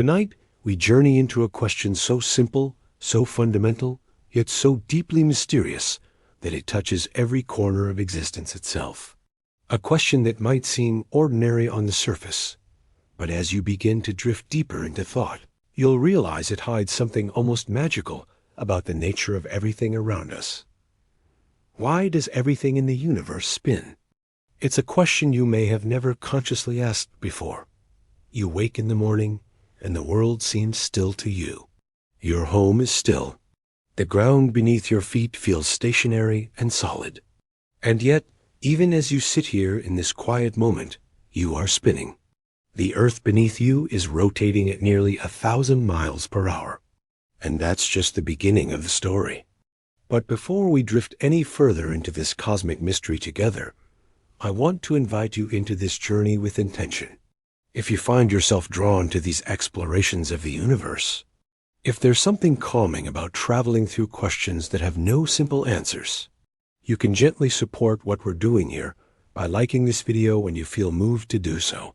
Tonight, we journey into a question so simple, so fundamental, yet so deeply mysterious that it touches every corner of existence itself. A question that might seem ordinary on the surface, but as you begin to drift deeper into thought, you'll realize it hides something almost magical about the nature of everything around us. Why does everything in the universe spin? It's a question you may have never consciously asked before. You wake in the morning, and the world seems still to you. Your home is still. The ground beneath your feet feels stationary and solid. And yet, even as you sit here in this quiet moment, you are spinning. The earth beneath you is rotating at nearly 1,000 miles per hour. And that's just the beginning of the story. But before we drift any further into this cosmic mystery together, I want to invite you into this journey with intention. If you find yourself drawn to these explorations of the universe, if there's something calming about traveling through questions that have no simple answers, you can gently support what we're doing here by liking this video when you feel moved to do so.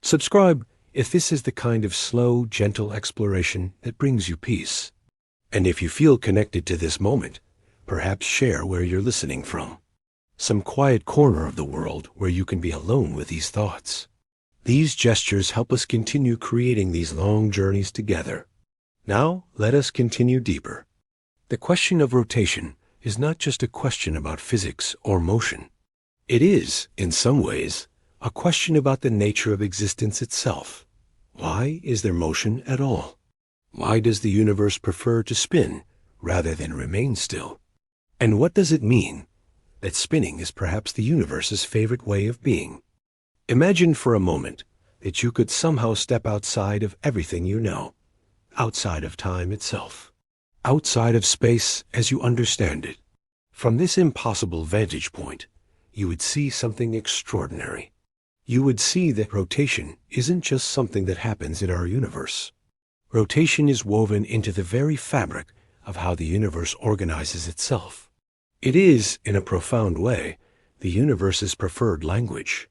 Subscribe if this is the kind of slow, gentle exploration that brings you peace. And if you feel connected to this moment, perhaps share where you're listening from. Some quiet corner of the world where you can be alone with these thoughts. These gestures help us continue creating these long journeys together. Now, let us continue deeper. The question of rotation is not just a question about physics or motion. It is, in some ways, a question about the nature of existence itself. Why is there motion at all? Why does the universe prefer to spin rather than remain still? And what does it mean that spinning is perhaps the universe's favorite way of being? Imagine for a moment that you could somehow step outside of everything you know, outside of time itself, outside of space as you understand it. From this impossible vantage point, you would see something extraordinary. You would see that rotation isn't just something that happens in our universe. Rotation is woven into the very fabric of how the universe organizes itself. It is, in a profound way, the universe's preferred language.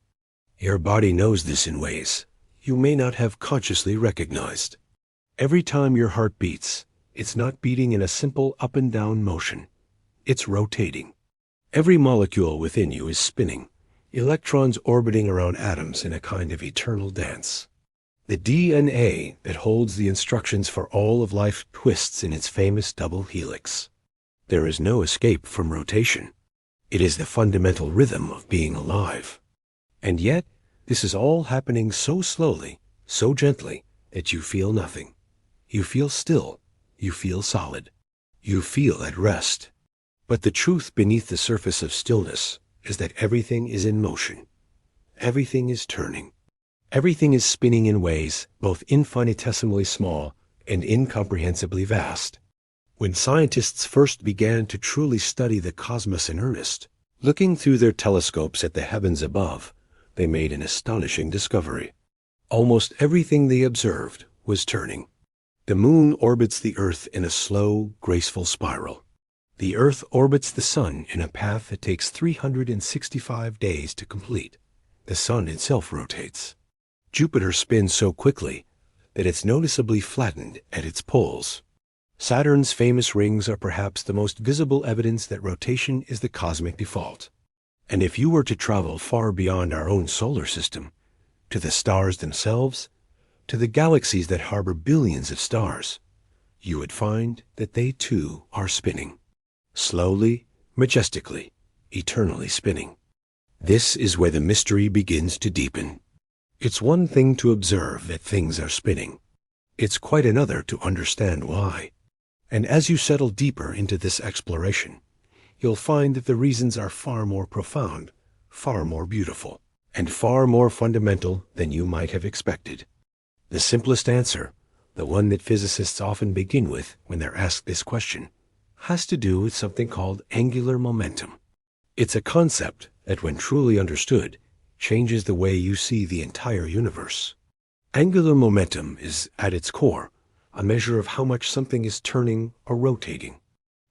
Your body knows this in ways you may not have consciously recognized. Every time your heart beats, it's not beating in a simple up and down motion. It's rotating. Every molecule within you is spinning, electrons orbiting around atoms in a kind of eternal dance. The DNA that holds the instructions for all of life twists in its famous double helix. There is no escape from rotation. It is the fundamental rhythm of being alive. And yet, this is all happening so slowly, so gently, that you feel nothing. You feel still. You feel solid. You feel at rest. But the truth beneath the surface of stillness is that everything is in motion. Everything is turning. Everything is spinning in ways both infinitesimally small and incomprehensibly vast. When scientists first began to truly study the cosmos in earnest, looking through their telescopes at the heavens above, they made an astonishing discovery. Almost everything they observed was turning. The moon orbits the Earth in a slow, graceful spiral. The Earth orbits the Sun in a path that takes 365 days to complete. The Sun itself rotates. Jupiter spins so quickly that it's noticeably flattened at its poles. Saturn's famous rings are perhaps the most visible evidence that rotation is the cosmic default. And if you were to travel far beyond our own solar system, to the stars themselves, to the galaxies that harbor billions of stars, you would find that they too are spinning. Slowly, majestically, eternally spinning. This is where the mystery begins to deepen. It's one thing to observe that things are spinning. It's quite another to understand why. And as you settle deeper into this exploration, you'll find that the reasons are far more profound, far more beautiful, and far more fundamental than you might have expected. The simplest answer, the one that physicists often begin with when they're asked this question, has to do with something called angular momentum. It's a concept that, when truly understood, changes the way you see the entire universe. Angular momentum is, at its core, a measure of how much something is turning or rotating.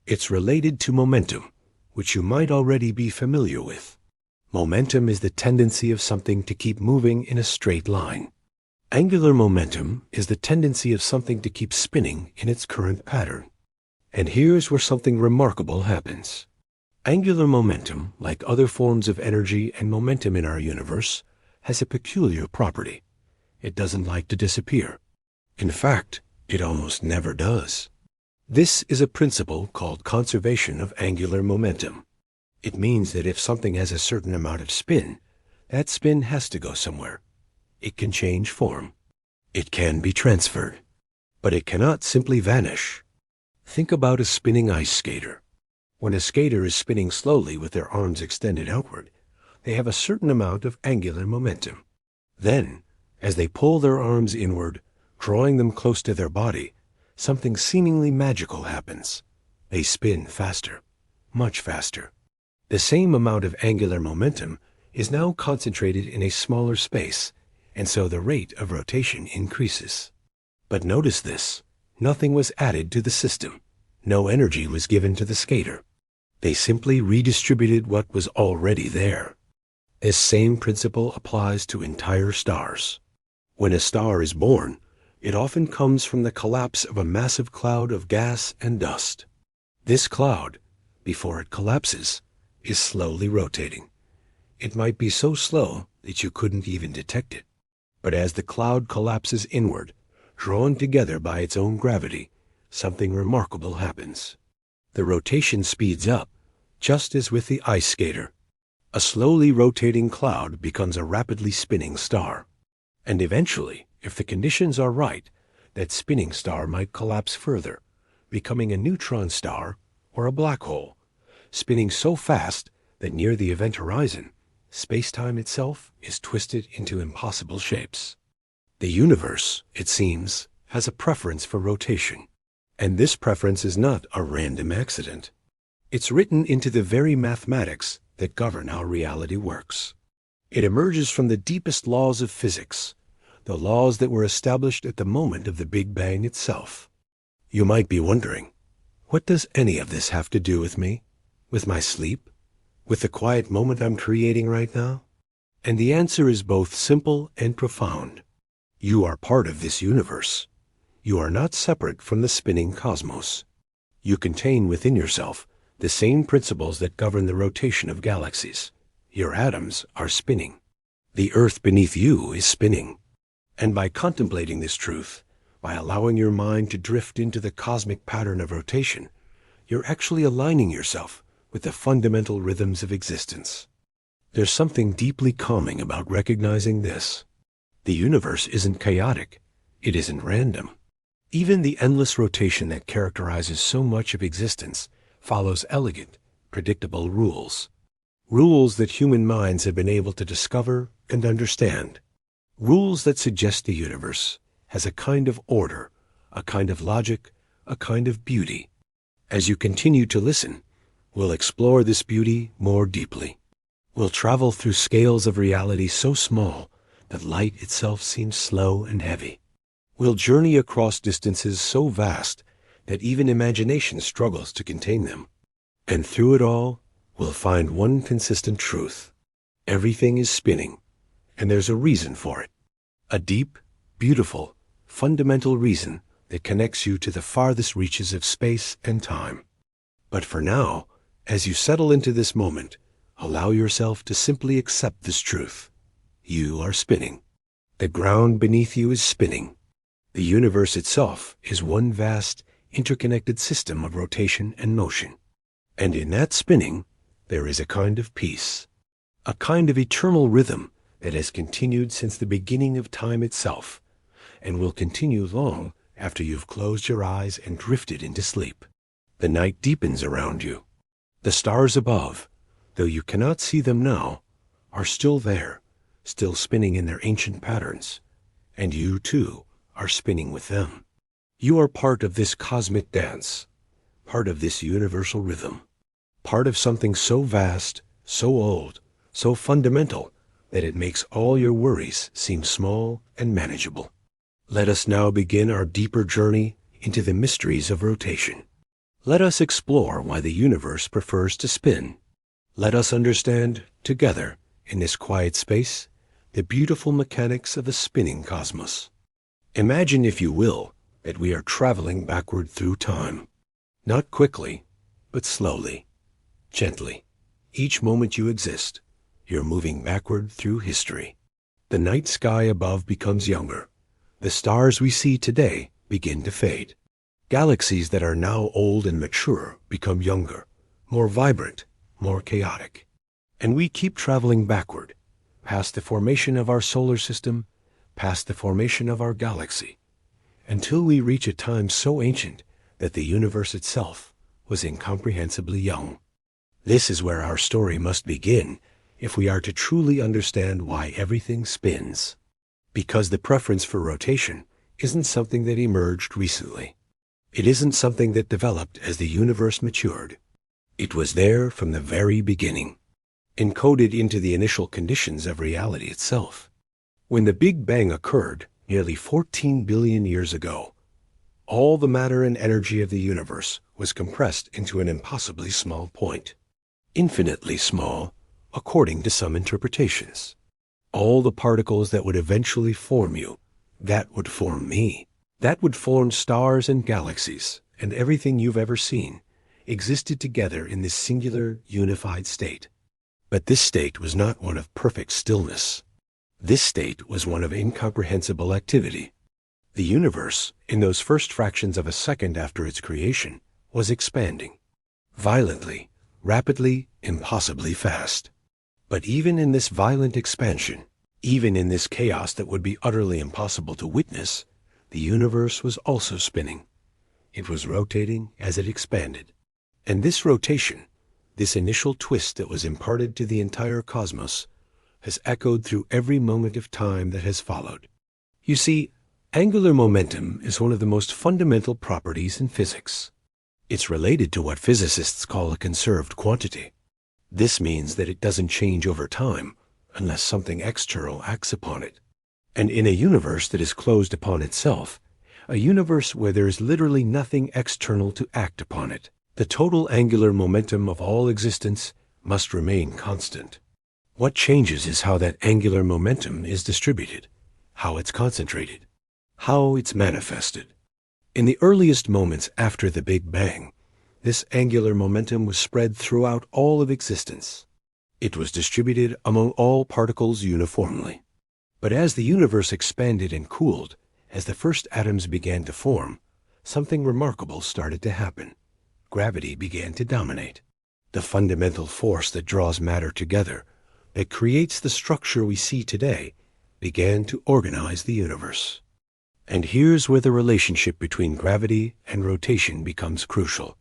It's related to momentum, which you might already be familiar with. Momentum is the tendency of something to keep moving in a straight line. Angular momentum is the tendency of something to keep spinning in its current pattern. And here's where something remarkable happens. Angular momentum, like other forms of energy and momentum in our universe, has a peculiar property. It doesn't like to disappear. In fact, it almost never does. This is a principle called conservation of angular momentum. It means that if something has a certain amount of spin, that spin has to go somewhere. It can change form. It can be transferred. But it cannot simply vanish. Think about a spinning ice skater. When a skater is spinning slowly with their arms extended outward, they have a certain amount of angular momentum. Then, as they pull their arms inward, drawing them close to their body, something seemingly magical happens. They spin faster, much faster. The same amount of angular momentum is now concentrated in a smaller space, and so the rate of rotation increases. But notice this, nothing was added to the system. No energy was given to the skater. They simply redistributed what was already there. This same principle applies to entire stars. When a star is born, it often comes from the collapse of a massive cloud of gas and dust. This cloud, before it collapses, is slowly rotating. It might be so slow that you couldn't even detect it. But as the cloud collapses inward, drawn together by its own gravity, something remarkable happens. The rotation speeds up, just as with the ice skater. A slowly rotating cloud becomes a rapidly spinning star. And eventually, if the conditions are right, that spinning star might collapse further, becoming a neutron star or a black hole, spinning so fast that near the event horizon, space-time itself is twisted into impossible shapes. The universe, it seems, has a preference for rotation. And this preference is not a random accident. It's written into the very mathematics that govern how reality works. It emerges from the deepest laws of physics, the laws that were established at the moment of the Big Bang itself. You might be wondering, what does any of this have to do with me? With my sleep? With the quiet moment I'm creating right now? And the answer is both simple and profound. You are part of this universe. You are not separate from the spinning cosmos. You contain within yourself the same principles that govern the rotation of galaxies. Your atoms are spinning. The earth beneath you is spinning. And by contemplating this truth, by allowing your mind to drift into the cosmic pattern of rotation, you're actually aligning yourself with the fundamental rhythms of existence. There's something deeply calming about recognizing this. The universe isn't chaotic. It isn't random. Even the endless rotation that characterizes so much of existence follows elegant, predictable rules. Rules that human minds have been able to discover and understand. Rules that suggest the universe has a kind of order, a kind of logic, a kind of beauty. As you continue to listen, we'll explore this beauty more deeply. We'll travel through scales of reality so small that light itself seems slow and heavy. We'll journey across distances so vast that even imagination struggles to contain them. And through it all, we'll find one consistent truth. Everything is spinning, and there's a reason for it. A deep, beautiful, fundamental reason that connects you to the farthest reaches of space and time. But for now, as you settle into this moment, allow yourself to simply accept this truth. You are spinning. The ground beneath you is spinning. The universe itself is one vast, interconnected system of rotation and motion. And in that spinning, there is a kind of peace, a kind of eternal rhythm that has continued since the beginning of time itself, and will continue long after you've closed your eyes and drifted into sleep. The night deepens around you. The stars above, though you cannot see them now, are still there, still spinning in their ancient patterns, and you, too, are spinning with them. You are part of this cosmic dance, part of this universal rhythm, part of something so vast, so old, so fundamental, that it makes all your worries seem small and manageable. Let us now begin our deeper journey into the mysteries of rotation. Let us explore why the universe prefers to spin. Let us understand, together, in this quiet space, the beautiful mechanics of a spinning cosmos. Imagine, if you will, that we are traveling backward through time. Not quickly, but slowly, gently. Each moment you exist, you're moving backward through history. The night sky above becomes younger. The stars we see today begin to fade. Galaxies that are now old and mature become younger, more vibrant, more chaotic. And we keep traveling backward, past the formation of our solar system, past the formation of our galaxy, until we reach a time so ancient that the universe itself was incomprehensibly young. This is where our story must begin if we are to truly understand why everything spins. Because the preference for rotation isn't something that emerged recently. It isn't something that developed as the universe matured. It was there from the very beginning, encoded into the initial conditions of reality itself. When the Big Bang occurred nearly 14 billion years ago, all the matter and energy of the universe was compressed into an impossibly small point. Infinitely small, according to some interpretations. All the particles that would eventually form you, that would form me, that would form stars and galaxies, and everything you've ever seen, existed together in this singular, unified state. But this state was not one of perfect stillness. This state was one of incomprehensible activity. The universe, in those first fractions of a second after its creation, was expanding. Violently, rapidly, impossibly fast. But even in this violent expansion, even in this chaos that would be utterly impossible to witness, the universe was also spinning. It was rotating as it expanded. And this rotation, this initial twist that was imparted to the entire cosmos, has echoed through every moment of time that has followed. You see, angular momentum is one of the most fundamental properties in physics. It's related to what physicists call a conserved quantity. This means that it doesn't change over time unless something external acts upon it. And in a universe that is closed upon itself, a universe where there is literally nothing external to act upon it, the total angular momentum of all existence must remain constant. What changes is how that angular momentum is distributed, how it's concentrated, how it's manifested. In the earliest moments after the Big Bang, this angular momentum was spread throughout all of existence. It was distributed among all particles uniformly. But as the universe expanded and cooled, as the first atoms began to form, something remarkable started to happen. Gravity began to dominate. The fundamental force that draws matter together, that creates the structure we see today, began to organize the universe. And here's where the relationship between gravity and rotation becomes crucial.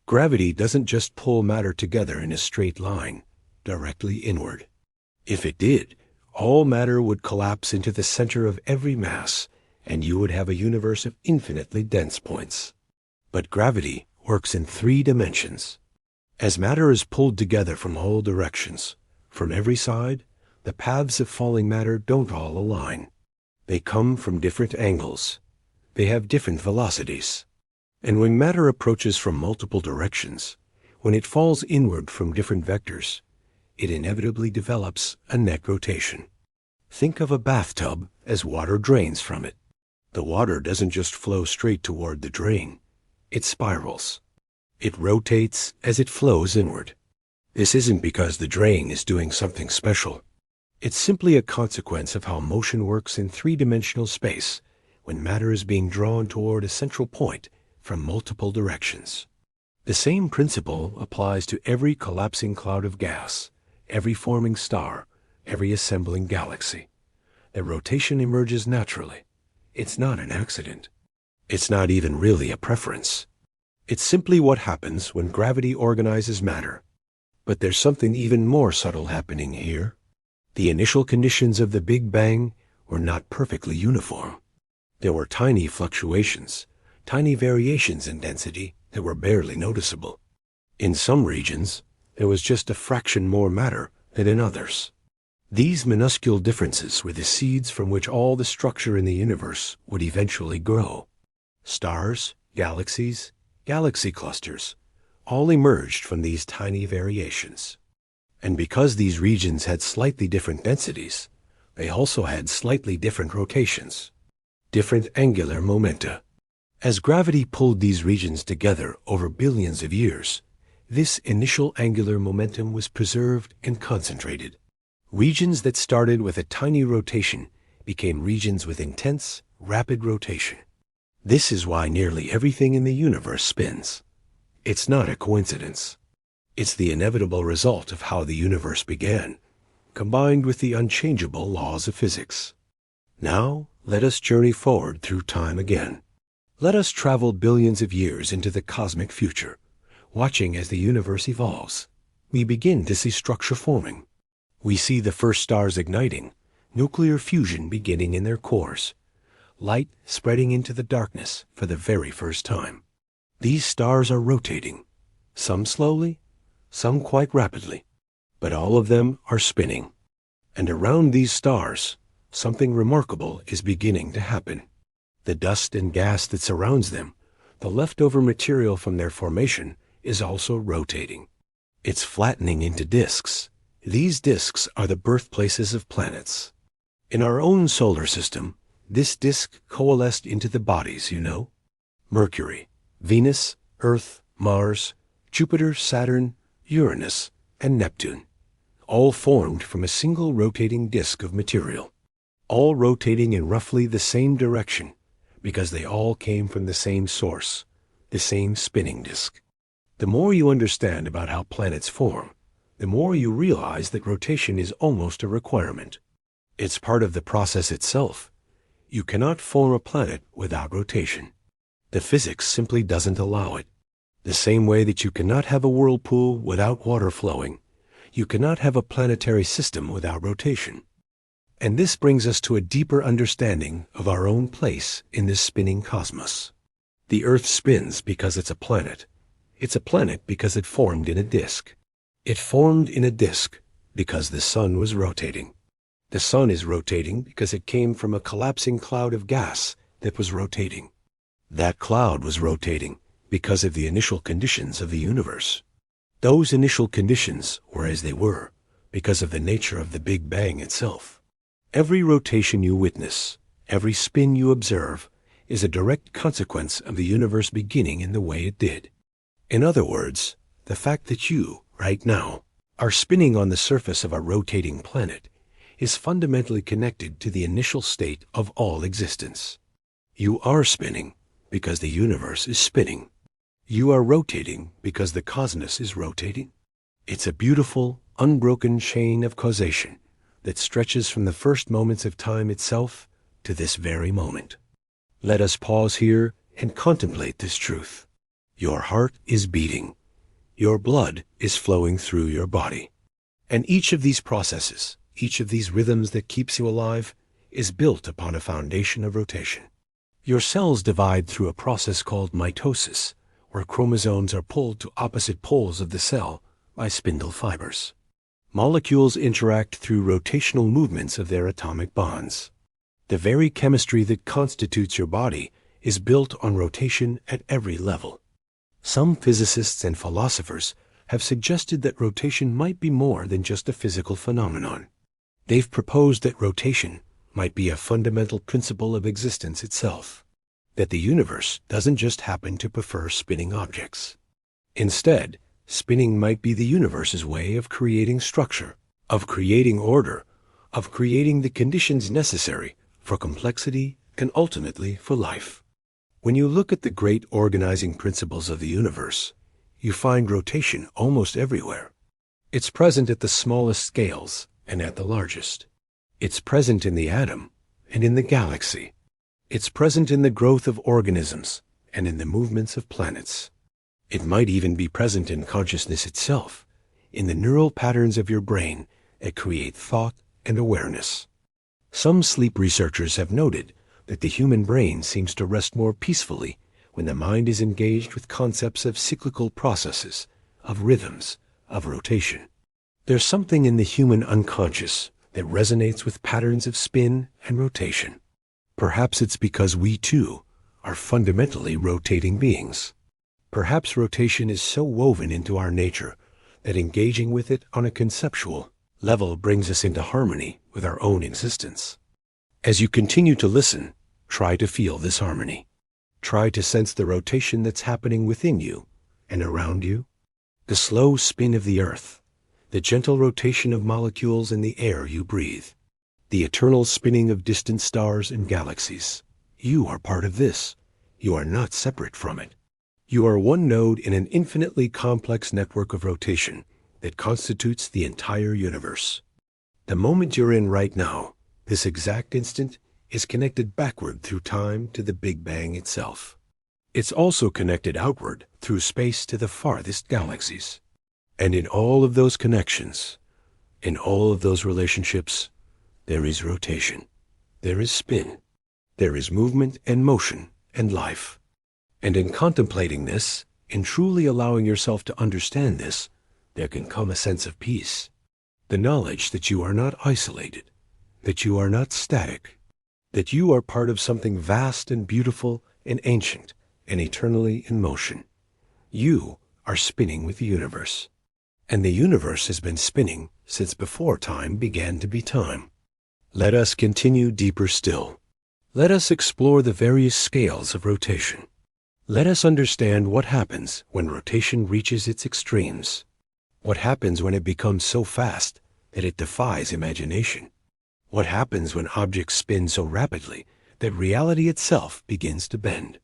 Gravity doesn't just pull matter together in a straight line, directly inward. If it did, all matter would collapse into the center of every mass, and you would have a universe of infinitely dense points. But gravity works in 3 dimensions. As matter is pulled together from all directions, from every side, the paths of falling matter don't all align. They come from different angles. They have different velocities. And when matter approaches from multiple directions, when it falls inward from different vectors, it inevitably develops a net rotation. Think of a bathtub as water drains from it. The water doesn't just flow straight toward the drain. It spirals. It rotates as it flows inward. This isn't because the drain is doing something special. It's simply a consequence of how motion works in 3-dimensional space when matter is being drawn toward a central point from multiple directions. The same principle applies to every collapsing cloud of gas, every forming star, every assembling galaxy. The rotation emerges naturally. It's not an accident. It's not even really a preference. It's simply what happens when gravity organizes matter. But there's something even more subtle happening here. The initial conditions of the Big Bang were not perfectly uniform. There were tiny fluctuations, tiny variations in density that were barely noticeable. In some regions, there was just a fraction more matter than in others. These minuscule differences were the seeds from which all the structure in the universe would eventually grow. Stars, galaxies, galaxy clusters, all emerged from these tiny variations. And because these regions had slightly different densities, they also had slightly different rotations, different angular momenta. As gravity pulled these regions together over billions of years, this initial angular momentum was preserved and concentrated. Regions that started with a tiny rotation became regions with intense, rapid rotation. This is why nearly everything in the universe spins. It's not a coincidence. It's the inevitable result of how the universe began, combined with the unchangeable laws of physics. Now, let us journey forward through time again. Let us travel billions of years into the cosmic future, watching as the universe evolves. We begin to see structure forming. We see the first stars igniting, nuclear fusion beginning in their cores, light spreading into the darkness for the very first time. These stars are rotating, some slowly, some quite rapidly, but all of them are spinning. And around these stars, something remarkable is beginning to happen. The dust and gas that surrounds them, the leftover material from their formation, is also rotating. It's flattening into disks. These disks are the birthplaces of planets. In our own solar system, this disk coalesced into the bodies, Mercury, Venus, Earth, Mars, Jupiter, Saturn, Uranus, and Neptune, all formed from a single rotating disk of material, all rotating in roughly the same direction, because they all came from the same source, the same spinning disk. The more you understand about how planets form, the more you realize that rotation is almost a requirement. It's part of the process itself. You cannot form a planet without rotation. The physics simply doesn't allow it. The same way that you cannot have a whirlpool without water flowing, you cannot have a planetary system without rotation. And this brings us to a deeper understanding of our own place in this spinning cosmos. The Earth spins because it's a planet. It's a planet because it formed in a disk. It formed in a disk because the sun was rotating. The sun is rotating because it came from a collapsing cloud of gas that was rotating. That cloud was rotating because of the initial conditions of the universe. Those initial conditions were as they were because of the nature of the Big Bang itself. Every rotation you witness, every spin you observe, is a direct consequence of the universe beginning in the way it did. In other words, the fact that you, right now, are spinning on the surface of a rotating planet is fundamentally connected to the initial state of all existence. You are spinning because the universe is spinning. You are rotating because the cosmos is rotating. It's a beautiful, unbroken chain of causation that stretches from the first moments of time itself to this very moment. Let us pause here and contemplate this truth. Your heart is beating. Your blood is flowing through your body. And each of these processes, each of these rhythms that keeps you alive, is built upon a foundation of rotation. Your cells divide through a process called mitosis, where chromosomes are pulled to opposite poles of the cell by spindle fibers. Molecules interact through rotational movements of their atomic bonds. The very chemistry that constitutes your body is built on rotation at every level. Some physicists and philosophers have suggested that rotation might be more than just a physical phenomenon. They've proposed that rotation might be a fundamental principle of existence itself, that the universe doesn't just happen to prefer spinning objects. Instead, spinning might be the universe's way of creating structure, of creating order, of creating the conditions necessary for complexity and ultimately for life. When you look at the great organizing principles of the universe, you find rotation almost everywhere. It's present at the smallest scales and at the largest. It's present in the atom and in the galaxy. It's present in the growth of organisms and in the movements of planets. It might even be present in consciousness itself, in the neural patterns of your brain that create thought and awareness. Some sleep researchers have noted that the human brain seems to rest more peacefully when the mind is engaged with concepts of cyclical processes, of rhythms, of rotation. There's something in the human unconscious that resonates with patterns of spin and rotation. Perhaps it's because we, too, are fundamentally rotating beings. Perhaps rotation is so woven into our nature that engaging with it on a conceptual, Level brings us into harmony with our own existence. As you continue to listen, try to feel this harmony. Try to sense the rotation that's happening within you and around you. The slow spin of the earth, the gentle rotation of molecules in the air you breathe, the eternal spinning of distant stars and galaxies. You are part of this. You are not separate from it. You are one node in an infinitely complex network of rotation that constitutes the entire universe. The moment you're in right now, this exact instant, is connected backward through time to the Big Bang itself. It's also connected outward through space to the farthest galaxies. And in all of those connections, in all of those relationships, there is rotation. There is spin. There is movement and motion and life. And in contemplating this, in truly allowing yourself to understand this, there can come a sense of peace. The knowledge that you are not isolated, that you are not static, that you are part of something vast and beautiful and ancient and eternally in motion. You are spinning with the universe. And the universe has been spinning since before time began to be time. Let us continue deeper still. Let us explore the various scales of rotation. Let us understand what happens when rotation reaches its extremes. What happens when it becomes so fast that it defies imagination? What happens when objects spin so rapidly that reality itself begins to bend?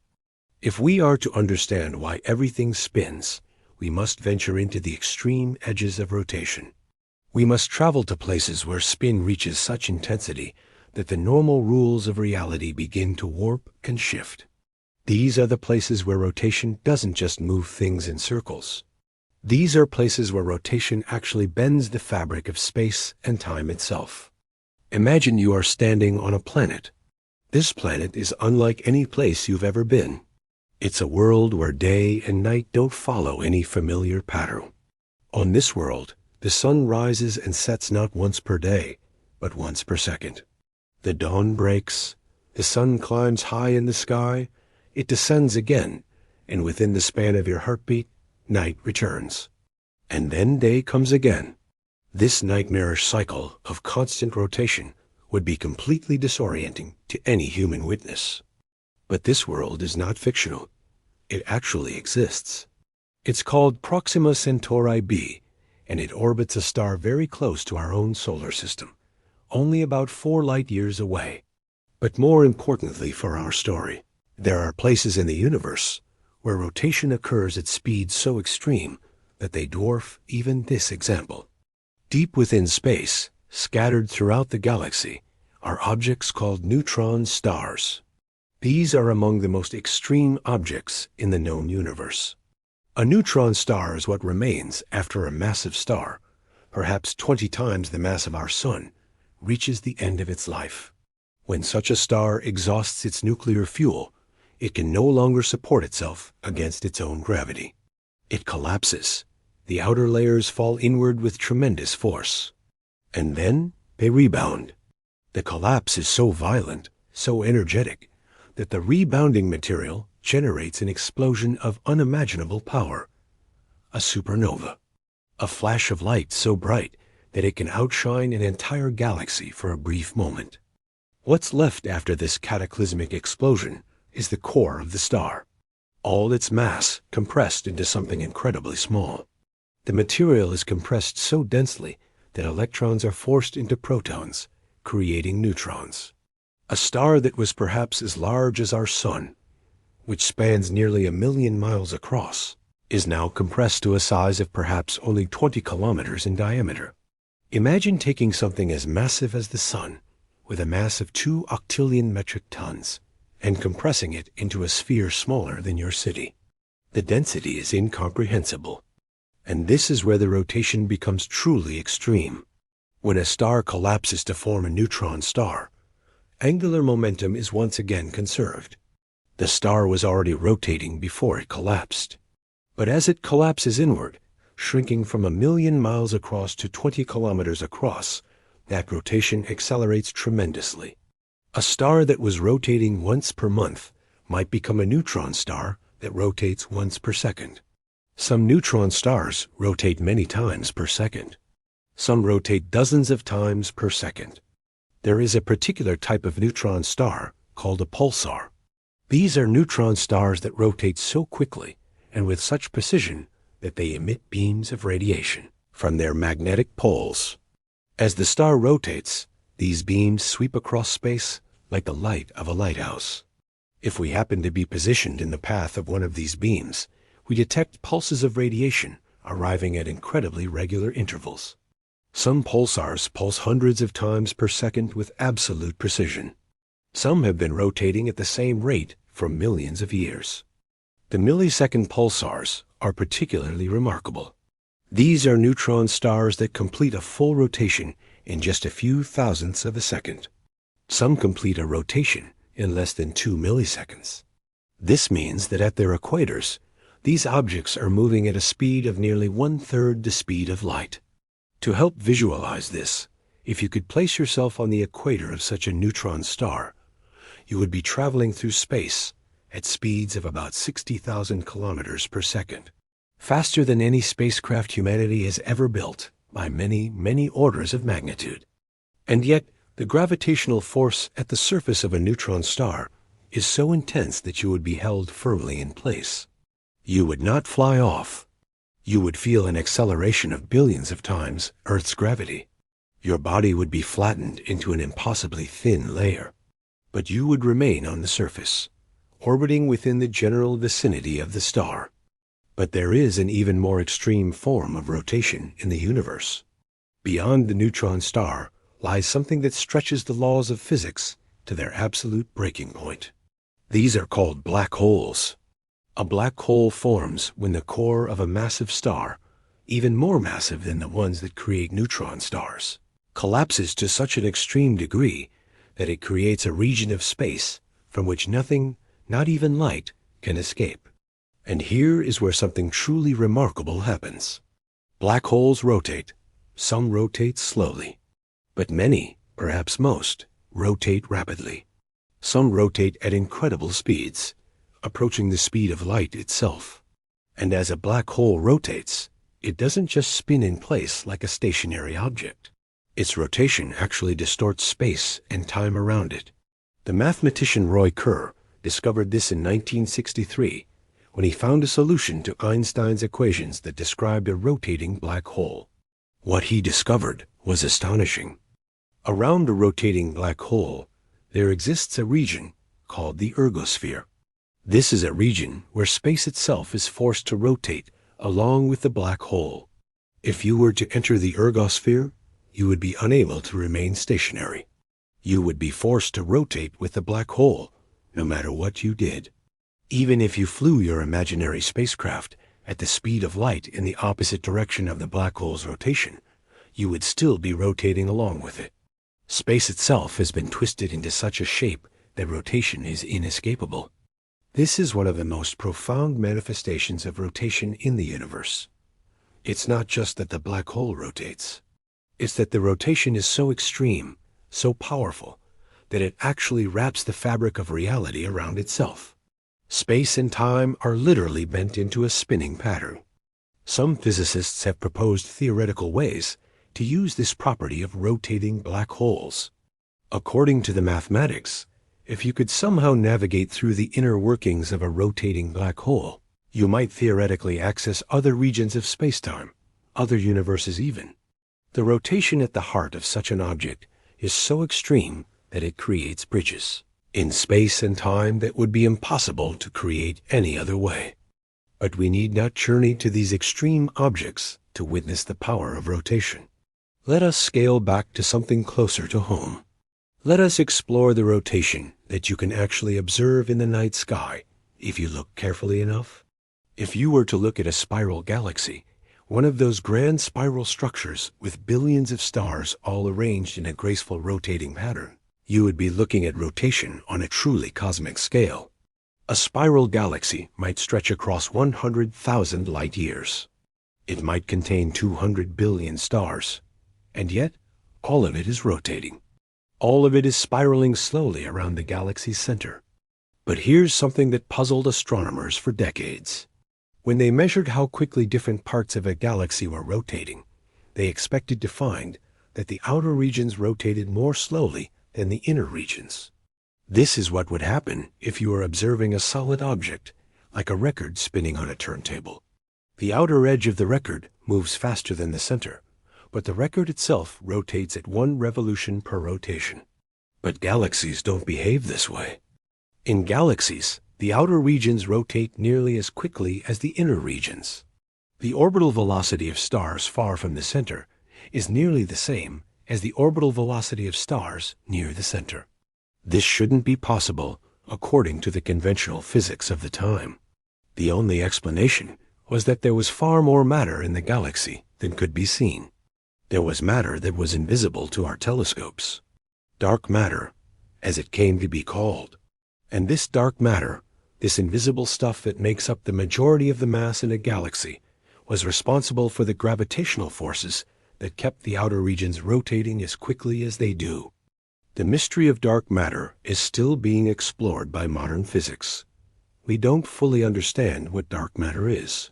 If we are to understand why everything spins, we must venture into the extreme edges of rotation. We must travel to places where spin reaches such intensity that the normal rules of reality begin to warp and shift. These are the places where rotation doesn't just move things in circles. These are places where rotation actually bends the fabric of space and time itself. Imagine you are standing on a planet. This planet is unlike any place you've ever been. It's a world where day and night don't follow any familiar pattern. On this world, the sun rises and sets not once per day, but once per second. The dawn breaks, the sun climbs high in the sky, it descends again, and within the span of your heartbeat, night returns. And then day comes again. This nightmarish cycle of constant rotation would be completely disorienting to any human witness. But this world is not fictional. It actually exists. It's called Proxima Centauri b, and it orbits a star very close to our own solar system, only about 4 light years away. But more importantly for our story, there are places in the universe where rotation occurs at speeds so extreme that they dwarf even this example. Deep within space, scattered throughout the galaxy, are objects called neutron stars. These are among the most extreme objects in the known universe. A neutron star is what remains after a massive star, perhaps 20 times the mass of our sun, reaches the end of its life. When such a star exhausts its nuclear fuel, it can no longer support itself against its own gravity. It collapses. The outer layers fall inward with tremendous force. And then they rebound. The collapse is so violent, so energetic, that the rebounding material generates an explosion of unimaginable power. A supernova. A flash of light so bright that it can outshine an entire galaxy for a brief moment. What's left after this cataclysmic explosion is the core of the star. All its mass compressed into something incredibly small. The material is compressed so densely that electrons are forced into protons, creating neutrons. A star that was perhaps as large as our sun, which spans nearly 1 million miles across, is now compressed to a size of perhaps only 20 kilometers in diameter. Imagine taking something as massive as the sun, with a mass of 2 octillion metric tons, and compressing it into a sphere smaller than your city. The density is incomprehensible. And this is where the rotation becomes truly extreme. When a star collapses to form a neutron star, angular momentum is once again conserved. The star was already rotating before it collapsed. But as it collapses inward, shrinking from 1 million miles across to 20 kilometers across, that rotation accelerates tremendously. A star that was rotating once per month might become a neutron star that rotates once per second. Some neutron stars rotate many times per second. Some rotate dozens of times per second. There is a particular type of neutron star called a pulsar. These are neutron stars that rotate so quickly and with such precision that they emit beams of radiation from their magnetic poles. As the star rotates, these beams sweep across space like the light of a lighthouse. If we happen to be positioned in the path of one of these beams, we detect pulses of radiation arriving at incredibly regular intervals. Some pulsars pulse hundreds of times per second with absolute precision. Some have been rotating at the same rate for millions of years. The millisecond pulsars are particularly remarkable. These are neutron stars that complete a full rotation in just a few thousandths of a second. Some complete a rotation in less than 2 milliseconds. This means that at their equators, these objects are moving at a speed of nearly 1/3 the speed of light. To help visualize this, if you could place yourself on the equator of such a neutron star, you would be traveling through space at speeds of about 60,000 kilometers per second, faster than any spacecraft humanity has ever built by many, many orders of magnitude. And yet, the gravitational force at the surface of a neutron star is so intense that you would be held firmly in place. You would not fly off. You would feel an acceleration of billions of times Earth's gravity. Your body would be flattened into an impossibly thin layer. But you would remain on the surface, orbiting within the general vicinity of the star. But there is an even more extreme form of rotation in the universe. Beyond the neutron star lies something that stretches the laws of physics to their absolute breaking point. These are called black holes. A black hole forms when the core of a massive star, even more massive than the ones that create neutron stars, collapses to such an extreme degree that it creates a region of space from which nothing, not even light, can escape. And here is where something truly remarkable happens. Black holes rotate. Some rotate slowly. But many, perhaps most, rotate rapidly. Some rotate at incredible speeds, approaching the speed of light itself. And as a black hole rotates, it doesn't just spin in place like a stationary object. Its rotation actually distorts space and time around it. The mathematician Roy Kerr discovered this in 1963 when he found a solution to Einstein's equations that described a rotating black hole. What he discovered was astonishing. Around a rotating black hole, there exists a region called the ergosphere. This is a region where space itself is forced to rotate along with the black hole. If you were to enter the ergosphere, you would be unable to remain stationary. You would be forced to rotate with the black hole, no matter what you did. Even if you flew your imaginary spacecraft at the speed of light in the opposite direction of the black hole's rotation, you would still be rotating along with it. Space itself has been twisted into such a shape that rotation is inescapable. This is one of the most profound manifestations of rotation in the universe. It's not just that the black hole rotates. It's that the rotation is so extreme, so powerful, that it actually wraps the fabric of reality around itself. Space and time are literally bent into a spinning pattern. Some physicists have proposed theoretical ways to use this property of rotating black holes. According to the mathematics, if you could somehow navigate through the inner workings of a rotating black hole, you might theoretically access other regions of spacetime, other universes even. The rotation at the heart of such an object is so extreme that it creates bridges in space and time that would be impossible to create any other way. But we need not journey to these extreme objects to witness the power of rotation. Let us scale back to something closer to home. Let us explore the rotation that you can actually observe in the night sky if you look carefully enough. If you were to look at a spiral galaxy, one of those grand spiral structures with billions of stars all arranged in a graceful rotating pattern, you would be looking at rotation on a truly cosmic scale. A spiral galaxy might stretch across 100,000 light years. It might contain 200 billion stars, and yet all of it is rotating. All of it is spiraling slowly around the galaxy's center. But here's something that puzzled astronomers for decades. When they measured how quickly different parts of a galaxy were rotating, they expected to find that the outer regions rotated more slowly than the inner regions. This is what would happen if you were observing a solid object, like a record spinning on a turntable. The outer edge of the record moves faster than the center, but the record itself rotates at 1 revolution per rotation. But galaxies don't behave this way. In galaxies, the outer regions rotate nearly as quickly as the inner regions. The orbital velocity of stars far from the center is nearly the same as the orbital velocity of stars near the center. This shouldn't be possible according to the conventional physics of the time. The only explanation was that there was far more matter in the galaxy than could be seen. There was matter that was invisible to our telescopes. Dark matter, as it came to be called. And this dark matter, this invisible stuff that makes up the majority of the mass in a galaxy, was responsible for the gravitational forces that kept the outer regions rotating as quickly as they do. The mystery of dark matter is still being explored by modern physics. We don't fully understand what dark matter is.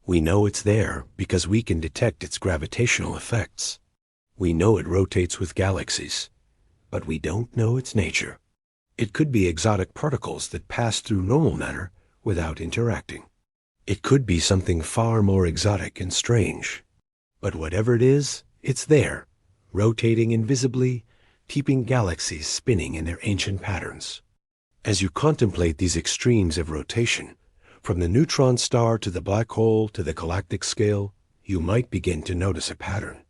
We know it's there because we can detect its gravitational effects. We know it rotates with galaxies, but we don't know its nature. It could be exotic particles that pass through normal matter without interacting. It could be something far more exotic and strange. But whatever it is, it's there, rotating invisibly, keeping galaxies spinning in their ancient patterns. As you contemplate these extremes of rotation, from the neutron star to the black hole to the galactic scale, you might begin to notice a pattern.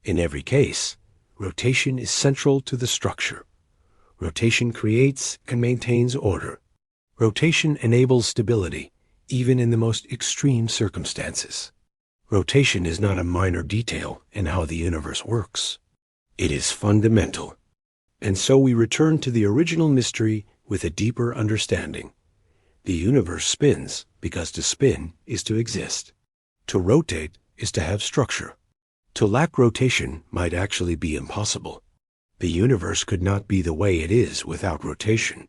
In every case, rotation is central to the structure. Rotation creates and maintains order. Rotation enables stability, even in the most extreme circumstances. Rotation is not a minor detail in how the universe works. It is fundamental. And so we return to the original mystery with a deeper understanding. The universe spins because to spin is to exist. To rotate is to have structure. To lack rotation might actually be impossible. The universe could not be the way it is without rotation.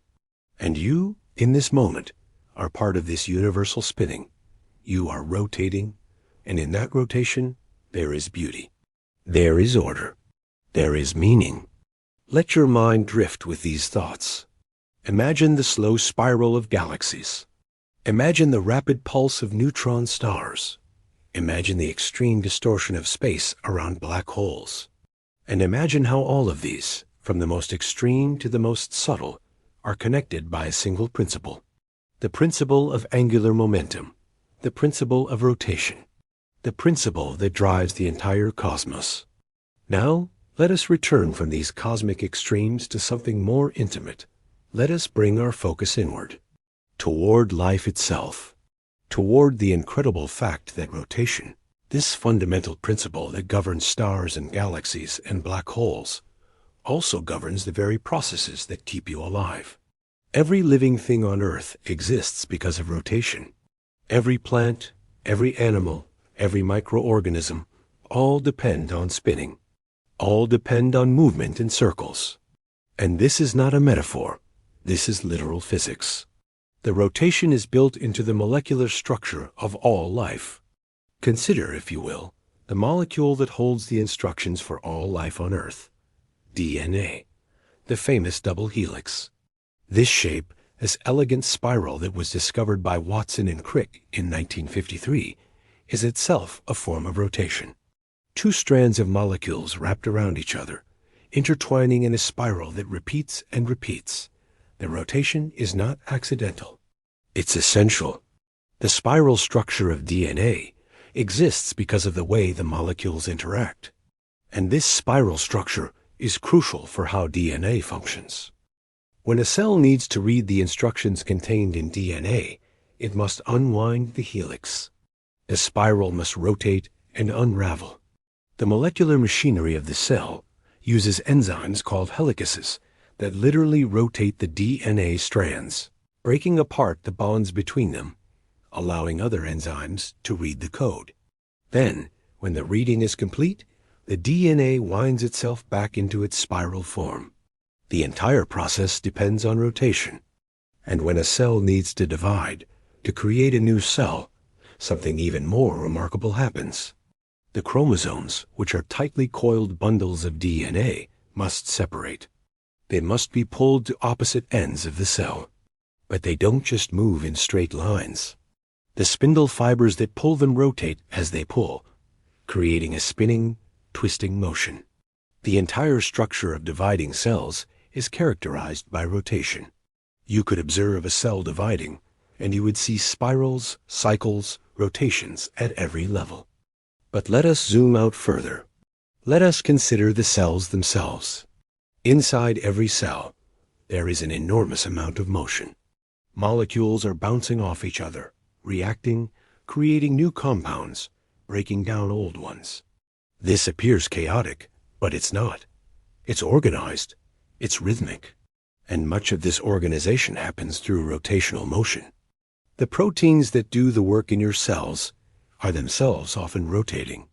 And you, in this moment, are part of this universal spinning. You are rotating, and in that rotation, there is beauty. There is order. There is meaning. Let your mind drift with these thoughts. Imagine the slow spiral of galaxies. Imagine the rapid pulse of neutron stars. Imagine the extreme distortion of space around black holes. And imagine how all of these, from the most extreme to the most subtle, are connected by a single principle. The principle of angular momentum. The principle of rotation. The principle that drives the entire cosmos. Now, let us return from these cosmic extremes to something more intimate. Let us bring our focus inward, toward life itself, toward the incredible fact that rotation, this fundamental principle that governs stars and galaxies and black holes, also governs the very processes that keep you alive. Every living thing on Earth exists because of rotation. Every plant, every animal, every microorganism, all depend on spinning. All depend on movement in circles. And this is not a metaphor. This is literal physics. The rotation is built into the molecular structure of all life. Consider, if you will, the molecule that holds the instructions for all life on Earth. DNA, the famous double helix. This shape, this elegant spiral that was discovered by Watson and Crick in 1953, is itself a form of rotation. Two strands of molecules wrapped around each other, intertwining in a spiral that repeats and repeats. The rotation is not accidental. It's essential. The spiral structure of DNA exists because of the way the molecules interact. And this spiral structure is crucial for how DNA functions. When a cell needs to read the instructions contained in DNA, it must unwind the helix. The spiral must rotate and unravel. The molecular machinery of the cell uses enzymes called helicases that literally rotate the DNA strands, breaking apart the bonds between them, allowing other enzymes to read the code. Then, when the reading is complete, the DNA winds itself back into its spiral form. The entire process depends on rotation. And when a cell needs to divide, to create a new cell, something even more remarkable happens. The chromosomes, which are tightly coiled bundles of DNA, must separate. They must be pulled to opposite ends of the cell. But they don't just move in straight lines. The spindle fibers that pull them rotate as they pull, creating a spinning, twisting motion. The entire structure of dividing cells is characterized by rotation. You could observe a cell dividing, and you would see spirals, cycles, rotations at every level. But let us zoom out further. Let us consider the cells themselves. Inside every cell, there is an enormous amount of motion. Molecules are bouncing off each other, reacting, creating new compounds, breaking down old ones. This appears chaotic, but it's not. It's organized, it's rhythmic, and much of this organization happens through rotational motion. The proteins that do the work in your cells are themselves often rotating.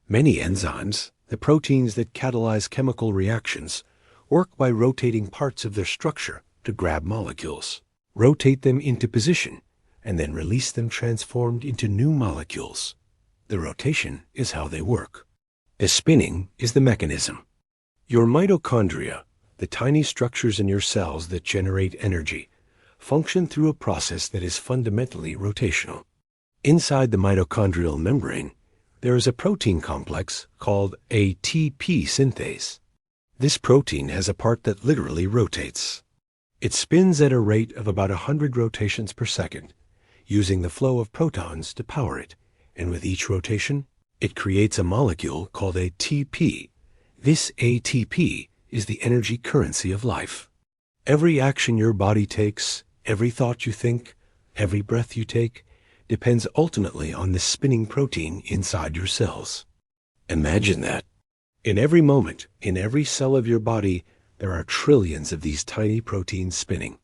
Many enzymes, the proteins that catalyze chemical reactions, work by rotating parts of their structure to grab molecules, rotate them into position, and then release them transformed into new molecules. The rotation is how they work. The spinning is the mechanism. Your mitochondria, the tiny structures in your cells that generate energy, function through a process that is fundamentally rotational. Inside the mitochondrial membrane, there is a protein complex called ATP synthase. This protein has a part that literally rotates. It spins at a rate of about 100 rotations per second, using the flow of protons to power it, and with each rotation, it creates a molecule called ATP. This ATP is the energy currency of life. Every action your body takes, every thought you think, every breath you take, depends ultimately on this spinning protein inside your cells. Imagine that. In every moment, in every cell of your body, there are trillions of these tiny proteins spinning.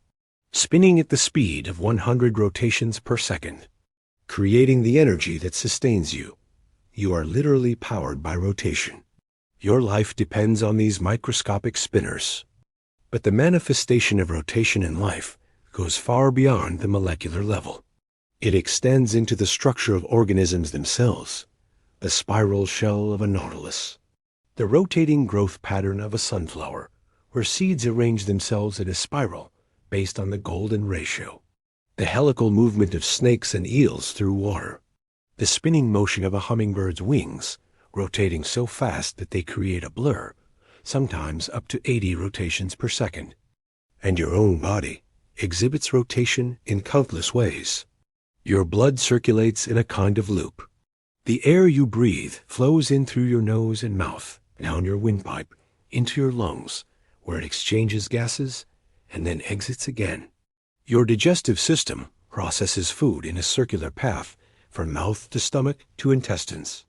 Spinning at the speed of 100 rotations per second, creating the energy that sustains you. You are literally powered by rotation. Your life depends on these microscopic spinners. But the manifestation of rotation in life goes far beyond the molecular level. It extends into the structure of organisms themselves, the spiral shell of a nautilus, the rotating growth pattern of a sunflower, where seeds arrange themselves in a spiral based on the golden ratio, the helical movement of snakes and eels through water, the spinning motion of a hummingbird's wings, rotating so fast that they create a blur, sometimes up to 80 rotations per second. And your own body exhibits rotation in countless ways. Your blood circulates in a kind of loop. The air you breathe flows in through your nose and mouth, down your windpipe, into your lungs, where it exchanges gases and then exits again. Your digestive system processes food in a circular path from mouth to stomach to intestines.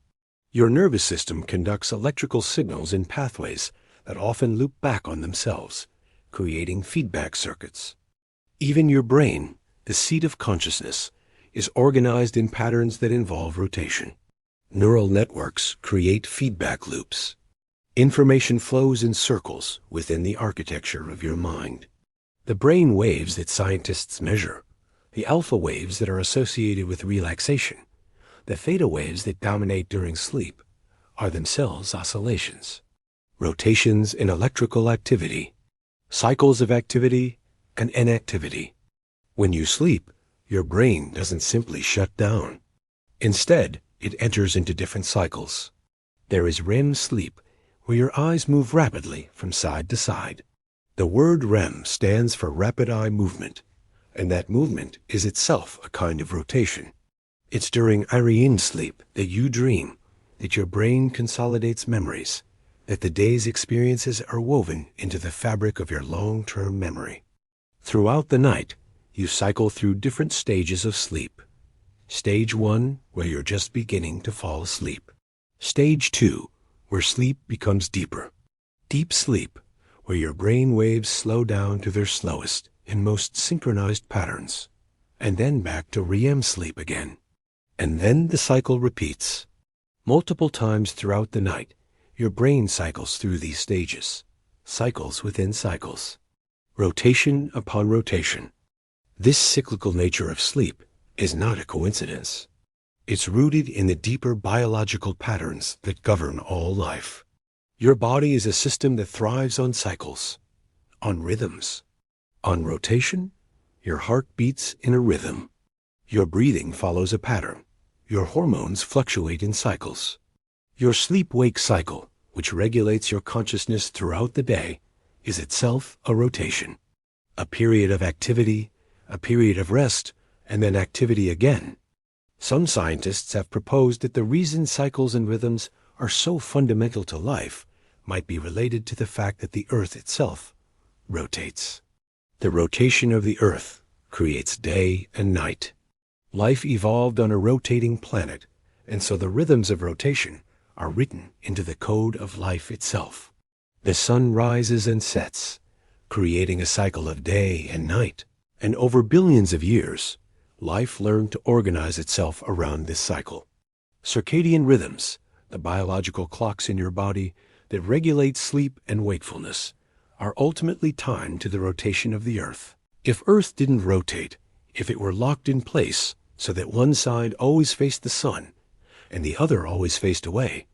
Your nervous system conducts electrical signals in pathways that often loop back on themselves, creating feedback circuits. Even your brain, the seat of consciousness, is organized in patterns that involve rotation. Neural networks create feedback loops. Information flows in circles within the architecture of your mind. The brain waves that scientists measure, the alpha waves that are associated with relaxation, the theta waves that dominate during sleep, are themselves oscillations, rotations in electrical activity, cycles of activity and inactivity. When you sleep, your brain doesn't simply shut down. Instead, it enters into different cycles. There is REM sleep, where your eyes move rapidly from side to side. The word REM stands for rapid eye movement, and that movement is itself a kind of rotation. It's during REM sleep that you dream, that your brain consolidates memories, that the day's experiences are woven into the fabric of your long-term memory. Throughout the night, you cycle through different stages of sleep. Stage 1, where you're just beginning to fall asleep. Stage 2, where sleep becomes deeper. Deep sleep, where your brain waves slow down to their slowest and most synchronized patterns. And then back to REM sleep again. And then the cycle repeats. Multiple times throughout the night, your brain cycles through these stages. Cycles within cycles. Rotation upon rotation. This cyclical nature of sleep is not a coincidence. It's rooted in the deeper biological patterns that govern all life. Your body is a system that thrives on cycles, on rhythms. On rotation, your heart beats in a rhythm. Your breathing follows a pattern. Your hormones fluctuate in cycles. Your sleep-wake cycle, which regulates your consciousness throughout the day, is itself a rotation. A period of activity, a period of rest, and then activity again. Some scientists have proposed that the reason cycles and rhythms are so fundamental to life might be related to the fact that the Earth itself rotates. The rotation of the Earth creates day and night. Life evolved on a rotating planet, and so the rhythms of rotation are written into the code of life itself. The sun rises and sets, creating a cycle of day and night, and over billions of years, life learned to organize itself around this cycle. Circadian rhythms, the biological clocks in your body that regulate sleep and wakefulness, are ultimately timed to the rotation of the Earth. If Earth didn't rotate, if it were locked in place so that one side always faced the sun and the other always faced away,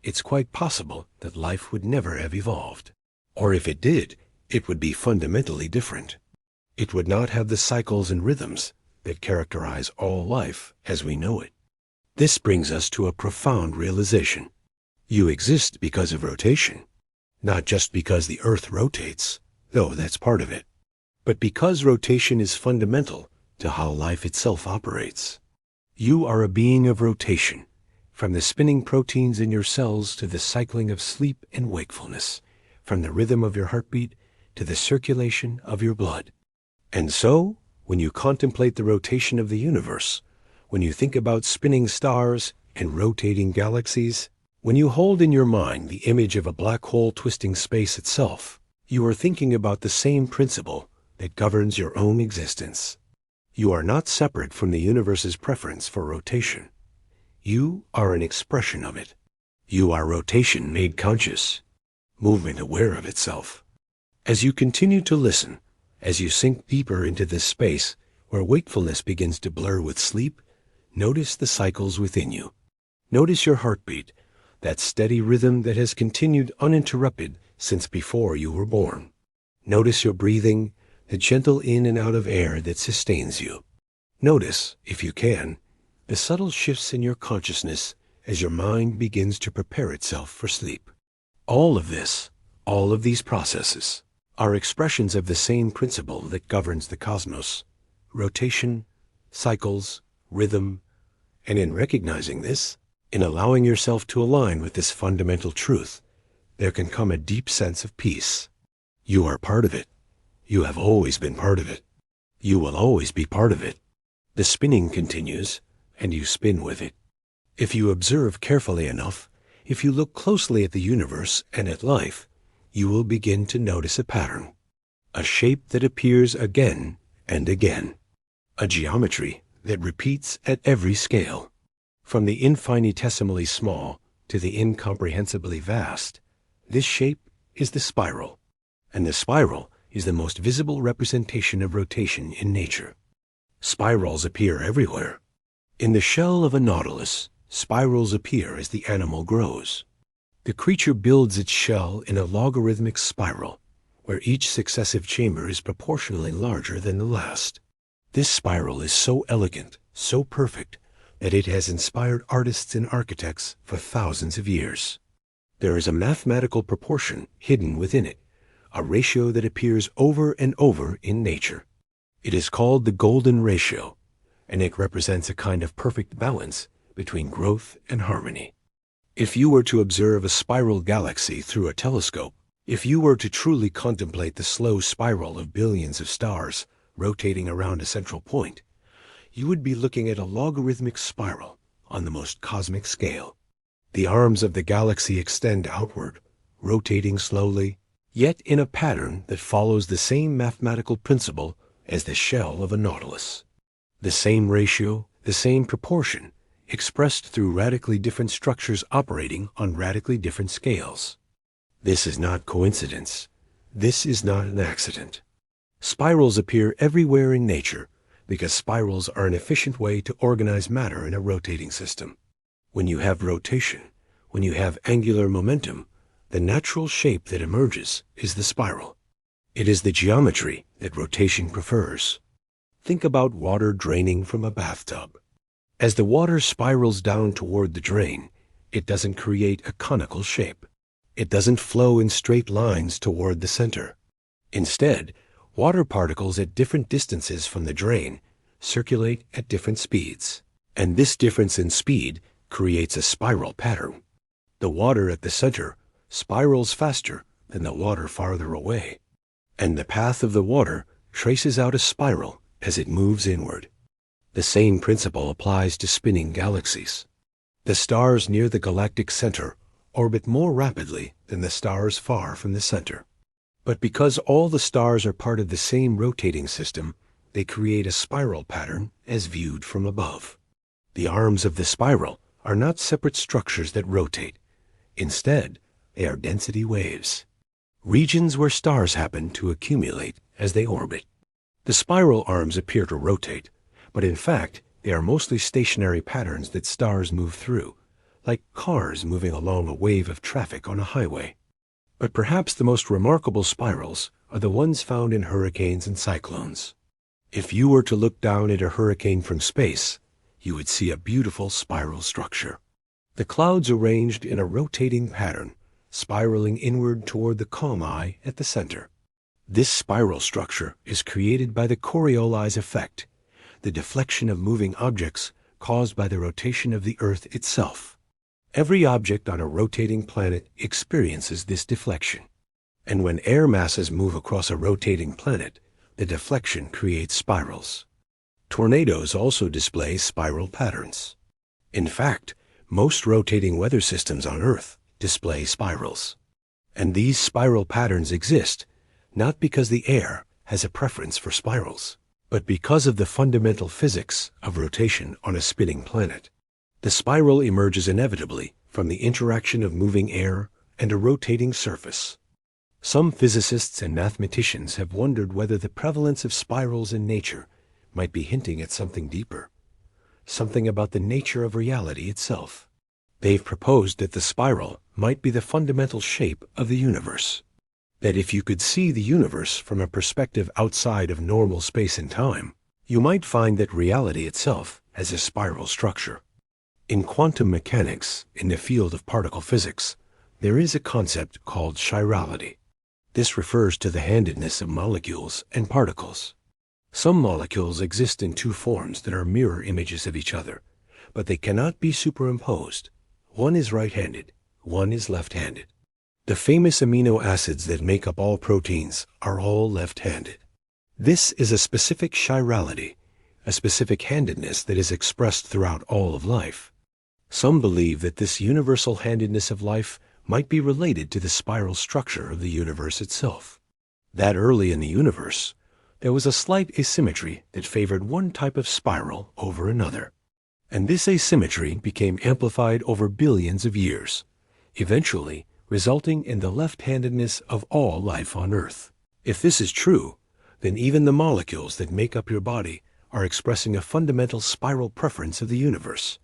it's quite possible that life would never have evolved. Or if it did, it would be fundamentally different. It would not have the cycles and rhythms that characterize all life as we know it. This brings us to a profound realization. You exist because of rotation. Not just because the Earth rotates, though that's part of it, but because rotation is fundamental to how life itself operates. You are a being of rotation, from the spinning proteins in your cells to the cycling of sleep and wakefulness, from the rhythm of your heartbeat to the circulation of your blood. And so, when you contemplate the rotation of the universe, when you think about spinning stars and rotating galaxies, when you hold in your mind the image of a black hole twisting space itself, you are thinking about the same principle that governs your own existence. You are not separate from the universe's preference for rotation. You are an expression of it. You are rotation made conscious, movement aware of itself. As you continue to listen, as you sink deeper into this space where wakefulness begins to blur with sleep, notice the cycles within you. Notice your heartbeat, that steady rhythm that has continued uninterrupted since before you were born. Notice your breathing, the gentle in and out of air that sustains you. Notice, if you can, the subtle shifts in your consciousness as your mind begins to prepare itself for sleep. All of this, all of these processes, are expressions of the same principle that governs the cosmos: rotation, cycles, rhythm, and in recognizing this, in allowing yourself to align with this fundamental truth, there can come a deep sense of peace. You are part of it. You have always been part of it. You will always be part of it. The spinning continues, and you spin with it. If you observe carefully enough, if you look closely at the universe and at life, you will begin to notice a pattern, a shape that appears again and again, a geometry that repeats at every scale. From the infinitesimally small to the incomprehensibly vast, this shape is the spiral, and the spiral is the most visible representation of rotation in nature. Spirals appear everywhere. In the shell of a nautilus, spirals appear as the animal grows. The creature builds its shell in a logarithmic spiral, where each successive chamber is proportionally larger than the last. This spiral is so elegant, so perfect, that it has inspired artists and architects for thousands of years. There is a mathematical proportion hidden within it, a ratio that appears over and over in nature. It is called the golden ratio, and it represents a kind of perfect balance between growth and harmony. If you were to observe a spiral galaxy through a telescope, if you were to truly contemplate the slow spiral of billions of stars rotating around a central point, you would be looking at a logarithmic spiral on the most cosmic scale. The arms of the galaxy extend outward, rotating slowly, yet in a pattern that follows the same mathematical principle as the shell of a nautilus. The same ratio, the same proportion, expressed through radically different structures operating on radically different scales. This is not coincidence. This is not an accident. Spirals appear everywhere in nature, because spirals are an efficient way to organize matter in a rotating system. When you have rotation, when you have angular momentum, the natural shape that emerges is the spiral. It is the geometry that rotation prefers. Think about water draining from a bathtub. As the water spirals down toward the drain, it doesn't create a conical shape. It doesn't flow in straight lines toward the center. Instead, water particles at different distances from the drain circulate at different speeds, and this difference in speed creates a spiral pattern. The water at the center spirals faster than the water farther away, and the path of the water traces out a spiral as it moves inward. The same principle applies to spinning galaxies. The stars near the galactic center orbit more rapidly than the stars far from the center. But because all the stars are part of the same rotating system, they create a spiral pattern as viewed from above. The arms of the spiral are not separate structures that rotate. Instead, they are density waves, regions where stars happen to accumulate as they orbit. The spiral arms appear to rotate, but in fact, they are mostly stationary patterns that stars move through, like cars moving along a wave of traffic on a highway. But perhaps the most remarkable spirals are the ones found in hurricanes and cyclones. If you were to look down at a hurricane from space, you would see a beautiful spiral structure. The clouds arranged in a rotating pattern, spiraling inward toward the calm eye at the center. This spiral structure is created by the Coriolis effect, the deflection of moving objects caused by the rotation of the Earth itself. Every object on a rotating planet experiences this deflection. And when air masses move across a rotating planet, the deflection creates spirals. Tornadoes also display spiral patterns. In fact, most rotating weather systems on Earth display spirals. And these spiral patterns exist not because the air has a preference for spirals, but because of the fundamental physics of rotation on a spinning planet. The spiral emerges inevitably from the interaction of moving air and a rotating surface. Some physicists and mathematicians have wondered whether the prevalence of spirals in nature might be hinting at something deeper, something about the nature of reality itself. They've proposed that the spiral might be the fundamental shape of the universe. That if you could see the universe from a perspective outside of normal space and time, you might find that reality itself has a spiral structure. In quantum mechanics, in the field of particle physics, there is a concept called chirality. This refers to the handedness of molecules and particles. Some molecules exist in two forms that are mirror images of each other, but they cannot be superimposed. One is right-handed, one is left-handed. The famous amino acids that make up all proteins are all left-handed. This is a specific chirality, a specific handedness that is expressed throughout all of life. Some believe that this universal handedness of life might be related to the spiral structure of the universe itself. That early in the universe, there was a slight asymmetry that favored one type of spiral over another. And this asymmetry became amplified over billions of years, eventually resulting in the left-handedness of all life on Earth. If this is true, then even the molecules that make up your body are expressing a fundamental spiral preference of the universe.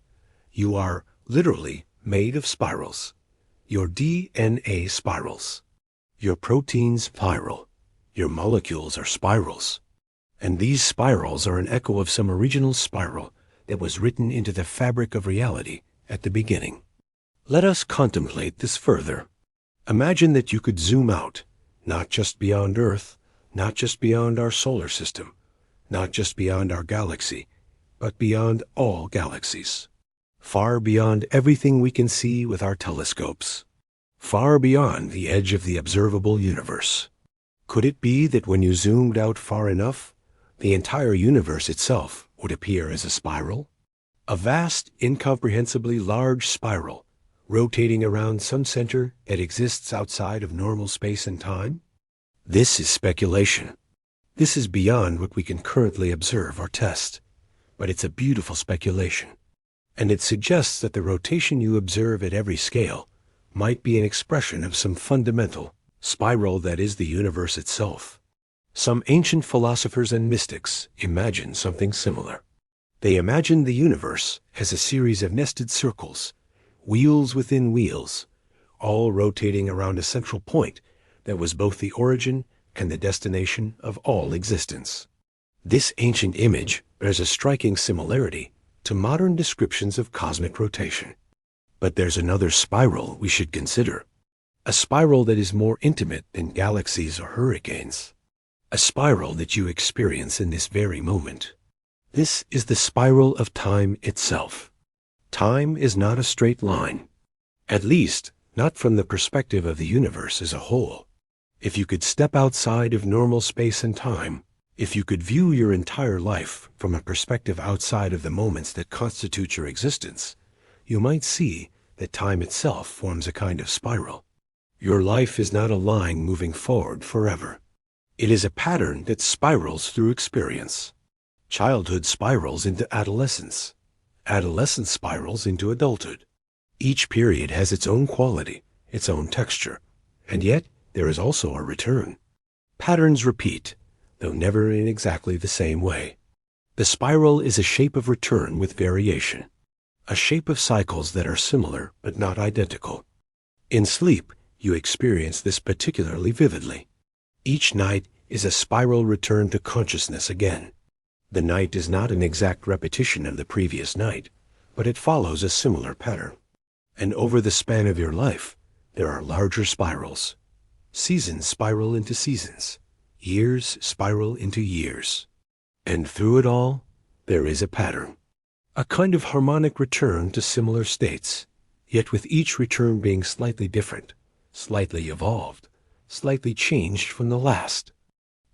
You are literally made of spirals. Your DNA spirals. Your proteins spiral. Your molecules are spirals. And these spirals are an echo of some original spiral that was written into the fabric of reality at the beginning. Let us contemplate this further. Imagine that you could zoom out, not just beyond Earth, not just beyond our solar system, not just beyond our galaxy, but beyond all galaxies. Far beyond everything we can see with our telescopes. Far beyond the edge of the observable universe. Could it be that when you zoomed out far enough, the entire universe itself would appear as a spiral? A vast, incomprehensibly large spiral, rotating around some center that exists outside of normal space and time? This is speculation. This is beyond what we can currently observe or test, but it's a beautiful speculation. And it suggests that the rotation you observe at every scale might be an expression of some fundamental spiral that is the universe itself. Some ancient philosophers and mystics imagined something similar. They imagined the universe as a series of nested circles, wheels within wheels, all rotating around a central point that was both the origin and the destination of all existence. This ancient image bears a striking similarity to modern descriptions of cosmic rotation. But there's another spiral we should consider, a spiral that is more intimate than galaxies or hurricanes, a spiral that you experience in this very moment. This is the spiral of time itself. Time is not a straight line, at least not from the perspective of the universe as a whole. If you could step outside of normal space and time, if you could view your entire life from a perspective outside of the moments that constitute your existence, you might see that time itself forms a kind of spiral. Your life is not a line moving forward forever. It is a pattern that spirals through experience. Childhood spirals into adolescence. Adolescence spirals into adulthood. Each period has its own quality, its own texture, and yet there is also a return. Patterns repeat, though never in exactly the same way. The spiral is a shape of return with variation, a shape of cycles that are similar but not identical. In sleep, you experience this particularly vividly. Each night is a spiral return to consciousness again. The night is not an exact repetition of the previous night, but it follows a similar pattern. And over the span of your life, there are larger spirals. Seasons spiral into seasons. Years spiral into years. And through it all, there is a pattern. A kind of harmonic return to similar states, yet with each return being slightly different, slightly evolved, slightly changed from the last.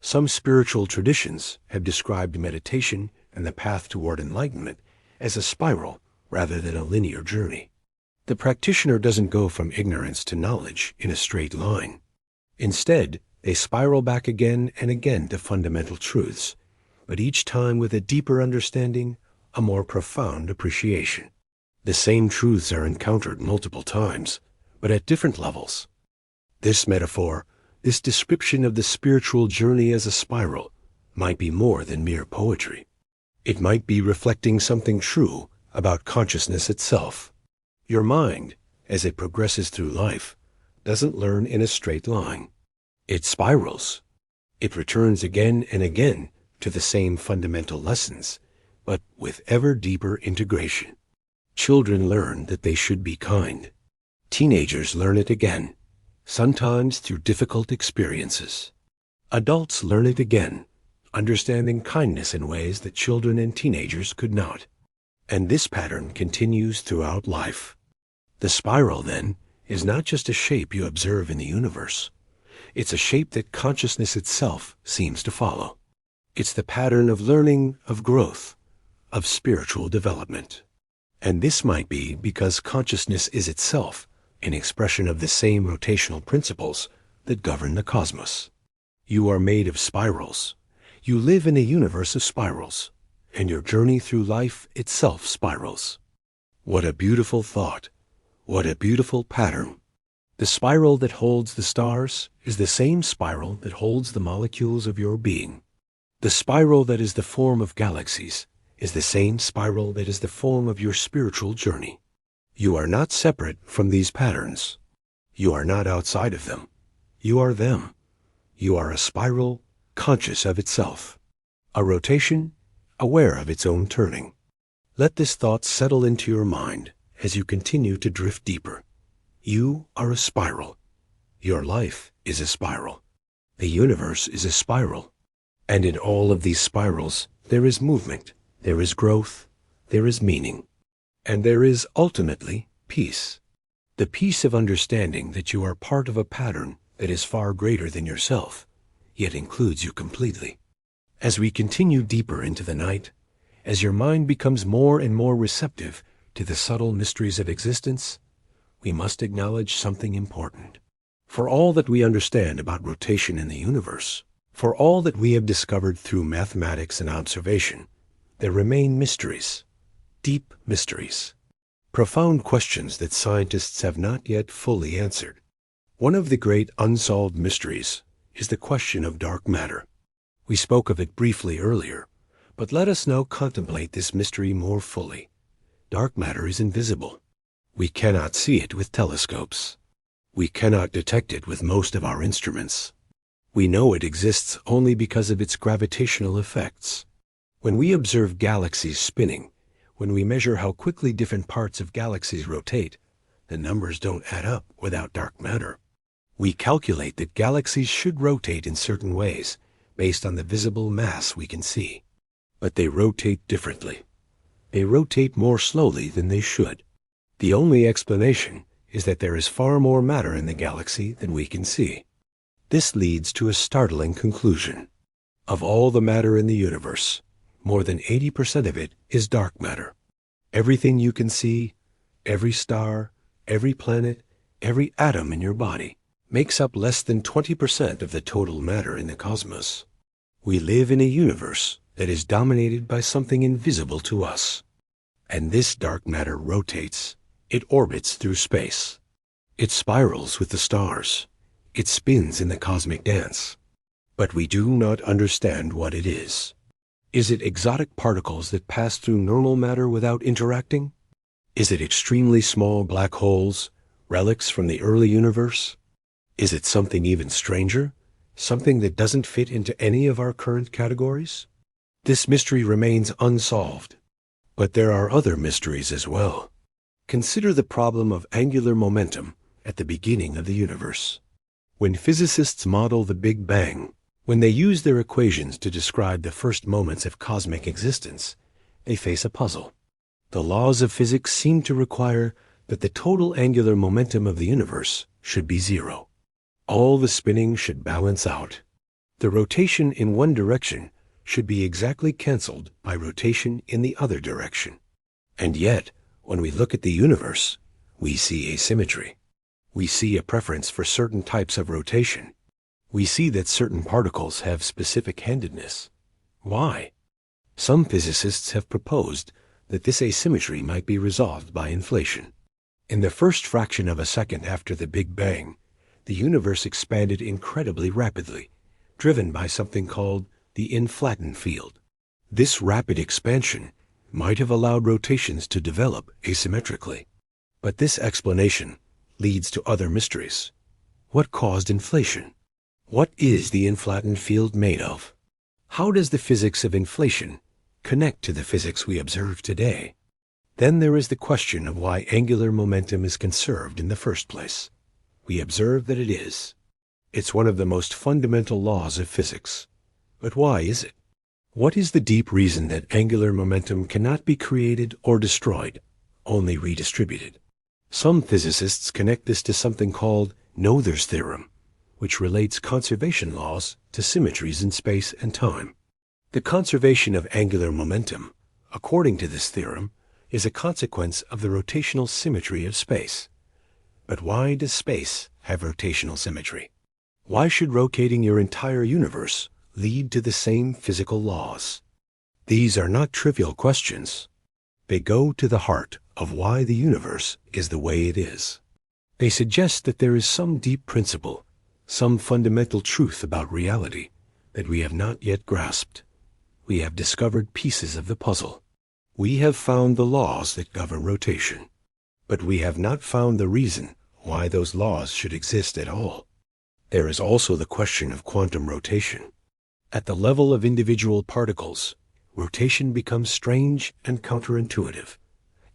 Some spiritual traditions have described meditation and the path toward enlightenment as a spiral rather than a linear journey. The practitioner doesn't go from ignorance to knowledge in a straight line. Instead, they spiral back again and again to fundamental truths, but each time with a deeper understanding, a more profound appreciation. The same truths are encountered multiple times, but at different levels. This metaphor, this description of the spiritual journey as a spiral, might be more than mere poetry. It might be reflecting something true about consciousness itself. Your mind, as it progresses through life, doesn't learn in a straight line. It spirals. It returns again and again to the same fundamental lessons, but with ever deeper integration. Children learn that they should be kind. Teenagers learn it again, sometimes through difficult experiences. Adults learn it again, understanding kindness in ways that children and teenagers could not. And this pattern continues throughout life. The spiral, then, is not just a shape you observe in the universe. It's a shape that consciousness itself seems to follow. It's the pattern of learning, of growth, of spiritual development. And this might be because consciousness is itself an expression of the same rotational principles that govern the cosmos. You are made of spirals. You live in a universe of spirals, and your journey through life itself spirals. What a beautiful thought. What a beautiful pattern. The spiral that holds the stars is the same spiral that holds the molecules of your being. The spiral that is the form of galaxies is the same spiral that is the form of your spiritual journey. You are not separate from these patterns. You are not outside of them. You are them. You are a spiral conscious of itself. A rotation aware of its own turning. Let this thought settle into your mind as you continue to drift deeper. You are a spiral. Your life is a spiral. The universe is a spiral. And in all of these spirals, there is movement, there is growth, there is meaning, and there is ultimately peace. The peace of understanding that you are part of a pattern that is far greater than yourself, yet includes you completely. As we continue deeper into the night, as your mind becomes more and more receptive to the subtle mysteries of existence, we must acknowledge something important. For all that we understand about rotation in the universe, for all that we have discovered through mathematics and observation, there remain mysteries, deep mysteries, profound questions that scientists have not yet fully answered. One of the great unsolved mysteries is the question of dark matter. We spoke of it briefly earlier, but let us now contemplate this mystery more fully. Dark matter is invisible. We cannot see it with telescopes. We cannot detect it with most of our instruments. We know it exists only because of its gravitational effects. When we observe galaxies spinning, when we measure how quickly different parts of galaxies rotate, the numbers don't add up without dark matter. We calculate that galaxies should rotate in certain ways based on the visible mass we can see. But they rotate differently. They rotate more slowly than they should. The only explanation is that there is far more matter in the galaxy than we can see. This leads to a startling conclusion. Of all the matter in the universe, more than 80% of it is dark matter. Everything you can see, every star, every planet, every atom in your body, makes up less than 20% of the total matter in the cosmos. We live in a universe that is dominated by something invisible to us. And this dark matter rotates. It orbits through space. It spirals with the stars. It spins in the cosmic dance. But we do not understand what it is. Is it exotic particles that pass through normal matter without interacting? Is it extremely small black holes, relics from the early universe? Is it something even stranger? Something that doesn't fit into any of our current categories? This mystery remains unsolved. But there are other mysteries as well. Consider the problem of angular momentum at the beginning of the universe. When physicists model the Big Bang, when they use their equations to describe the first moments of cosmic existence, they face a puzzle. The laws of physics seem to require that the total angular momentum of the universe should be zero. All the spinning should balance out. The rotation in one direction should be exactly cancelled by rotation in the other direction. And yet, when we look at the universe, we see asymmetry. We see a preference for certain types of rotation. We see that certain particles have specific handedness. Why? Some physicists have proposed that this asymmetry might be resolved by inflation. In the first fraction of a second after the Big Bang, the universe expanded incredibly rapidly, driven by something called the inflaton field. This rapid expansion might have allowed rotations to develop asymmetrically. But this explanation leads to other mysteries. What caused inflation? What is the inflaton field made of? How does the physics of inflation connect to the physics we observe today? Then there is the question of why angular momentum is conserved in the first place. We observe that it is. It's one of the most fundamental laws of physics. But why is it? What is the deep reason that angular momentum cannot be created or destroyed, only redistributed? Some physicists connect this to something called Noether's theorem, which relates conservation laws to symmetries in space and time. The conservation of angular momentum, according to this theorem, is a consequence of the rotational symmetry of space. But why does space have rotational symmetry? Why should rotating your entire universe lead to the same physical laws? These are not trivial questions. They go to the heart of why the universe is the way it is. They suggest that there is some deep principle, some fundamental truth about reality that we have not yet grasped. We have discovered pieces of the puzzle. We have found the laws that govern rotation, but we have not found the reason why those laws should exist at all. There is also the question of quantum rotation. At the level of individual particles, rotation becomes strange and counterintuitive.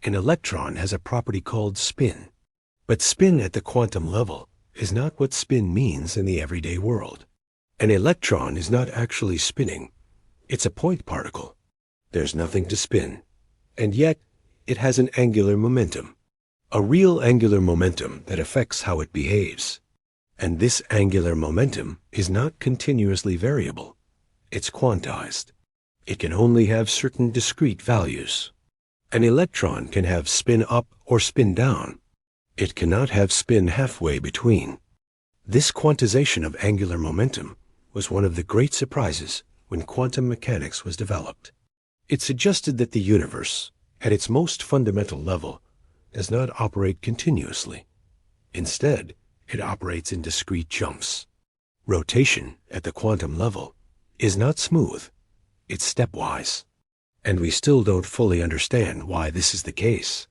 An electron has a property called spin. But spin at the quantum level is not what spin means in the everyday world. An electron is not actually spinning. It's a point particle. There's nothing to spin. And yet, it has an angular momentum. A real angular momentum that affects how it behaves. And this angular momentum is not continuously variable. It's quantized. It can only have certain discrete values. An electron can have spin up or spin down. It cannot have spin halfway between. This quantization of angular momentum was one of the great surprises when quantum mechanics was developed. It suggested that the universe, at its most fundamental level, does not operate continuously. Instead, it operates in discrete jumps. Rotation at the quantum level is not smooth, it's stepwise. And we still don't fully understand why this is the case.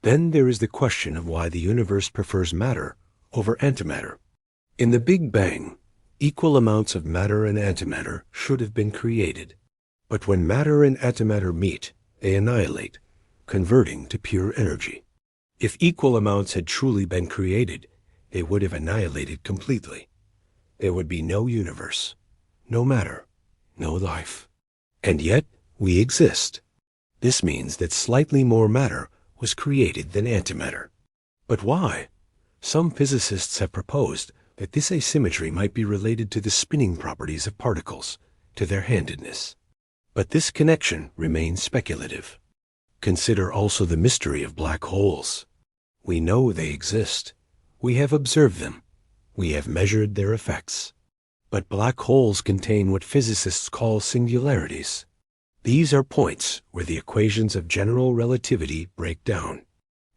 Then there is the question of why the universe prefers matter over antimatter. In the Big Bang, equal amounts of matter and antimatter should have been created. But when matter and antimatter meet, they annihilate, converting to pure energy. If equal amounts had truly been created, they would have annihilated completely. There would be no universe, no matter, no life. And yet, we exist. This means that slightly more matter was created than antimatter. But why? Some physicists have proposed that this asymmetry might be related to the spinning properties of particles, to their handedness. But this connection remains speculative. Consider also the mystery of black holes. We know they exist. We have observed them. We have measured their effects. But black holes contain what physicists call singularities. These are points where the equations of general relativity break down,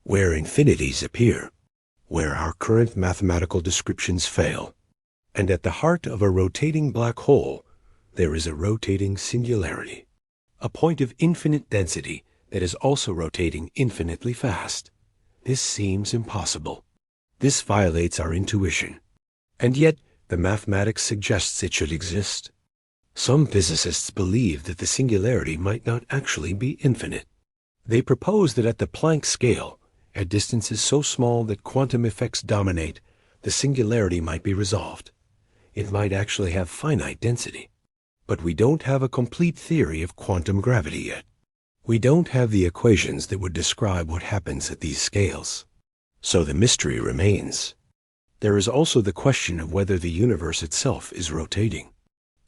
where infinities appear, where our current mathematical descriptions fail. And at the heart of a rotating black hole, there is a rotating singularity, a point of infinite density that is also rotating infinitely fast. This seems impossible. This violates our intuition. And yet, the mathematics suggests it should exist. Some physicists believe that the singularity might not actually be infinite. They propose that at the Planck scale, at distances so small that quantum effects dominate, the singularity might be resolved. It might actually have finite density. But we don't have a complete theory of quantum gravity yet. We don't have the equations that would describe what happens at these scales. So the mystery remains. There is also the question of whether the universe itself is rotating.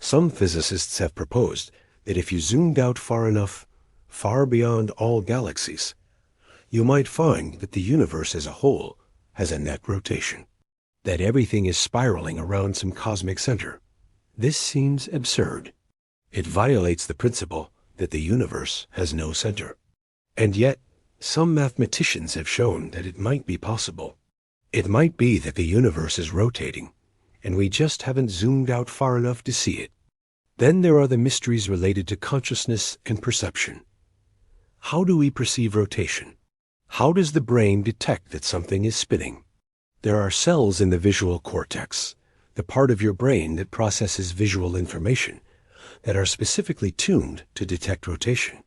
Some physicists have proposed that if you zoomed out far enough, far beyond all galaxies, you might find that the universe as a whole has a net rotation, that everything is spiraling around some cosmic center. This seems absurd. It violates the principle that the universe has no center. And yet, some mathematicians have shown that it might be possible. It might be that the universe is rotating, and we just haven't zoomed out far enough to see it. Then there are the mysteries related to consciousness and perception. How do we perceive rotation? How does the brain detect that something is spinning? There are cells in the visual cortex, the part of your brain that processes visual information, that are specifically tuned to detect rotation.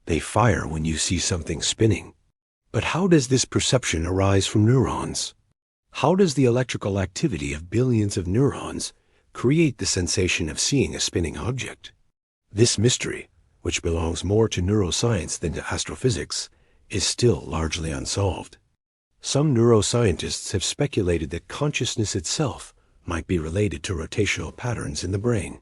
They fire when you see something spinning. But how does this perception arise from neurons? How does the electrical activity of billions of neurons create the sensation of seeing a spinning object? This mystery, which belongs more to neuroscience than to astrophysics, is still largely unsolved. Some neuroscientists have speculated that consciousness itself might be related to rotational patterns in the brain,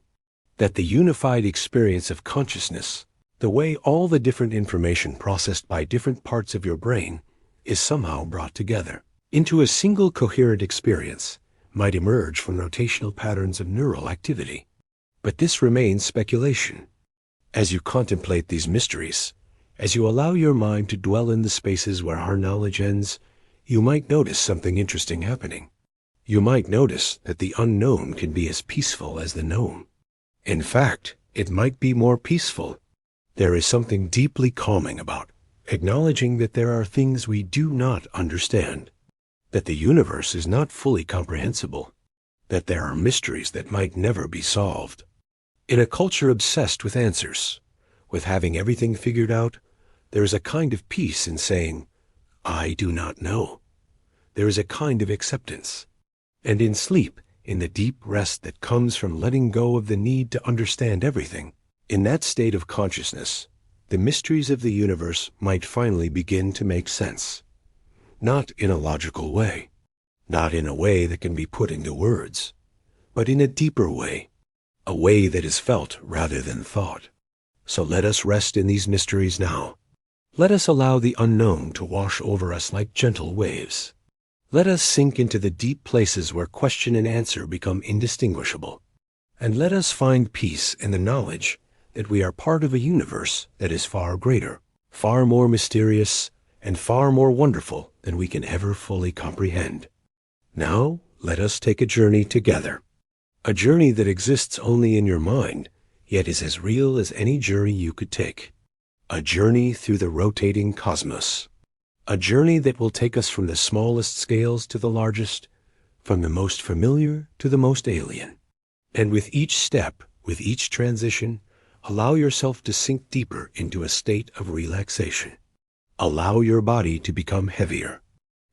that the unified experience of consciousness, the way all the different information processed by different parts of your brain is somehow brought together into a single coherent experience, might emerge from rotational patterns of neural activity. But this remains speculation. As you contemplate these mysteries, as you allow your mind to dwell in the spaces where our knowledge ends, you might notice something interesting happening. You might notice that the unknown can be as peaceful as the known. In fact, it might be more peaceful. There is something deeply calming about acknowledging that there are things we do not understand, that the universe is not fully comprehensible, that there are mysteries that might never be solved. In a culture obsessed with answers, with having everything figured out, there is a kind of peace in saying, I do not know. There is a kind of acceptance. And in sleep, in the deep rest that comes from letting go of the need to understand everything, in that state of consciousness, the mysteries of the universe might finally begin to make sense. Not in a logical way, not in a way that can be put into words, but in a deeper way, a way that is felt rather than thought. So let us rest in these mysteries now. Let us allow the unknown to wash over us like gentle waves. Let us sink into the deep places where question and answer become indistinguishable. And let us find peace in the knowledge that we are part of a universe that is far greater, far more mysterious, and far more wonderful than we can ever fully comprehend. Now, let us take a journey together. A journey that exists only in your mind yet is as real as any journey you could take. A journey through the rotating cosmos. A journey that will take us from the smallest scales to the largest, from the most familiar to the most alien. And with each step, with each transition, allow yourself to sink deeper into a state of relaxation. Allow your body to become heavier.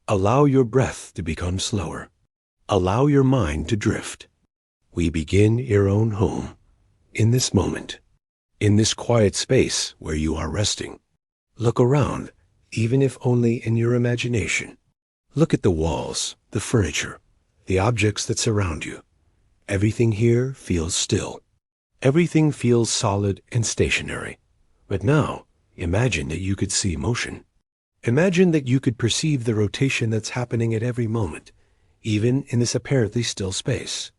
Allow your breath to become slower. Allow your mind to drift. We begin your own home, in this moment, in this quiet space where you are resting. Look around, even if only in your imagination. Look at the walls, the furniture, the objects that surround you. Everything here feels still. Everything feels solid and stationary. But now, imagine that you could see motion. Imagine that you could perceive the rotation that's happening at every moment, even in this apparently still space.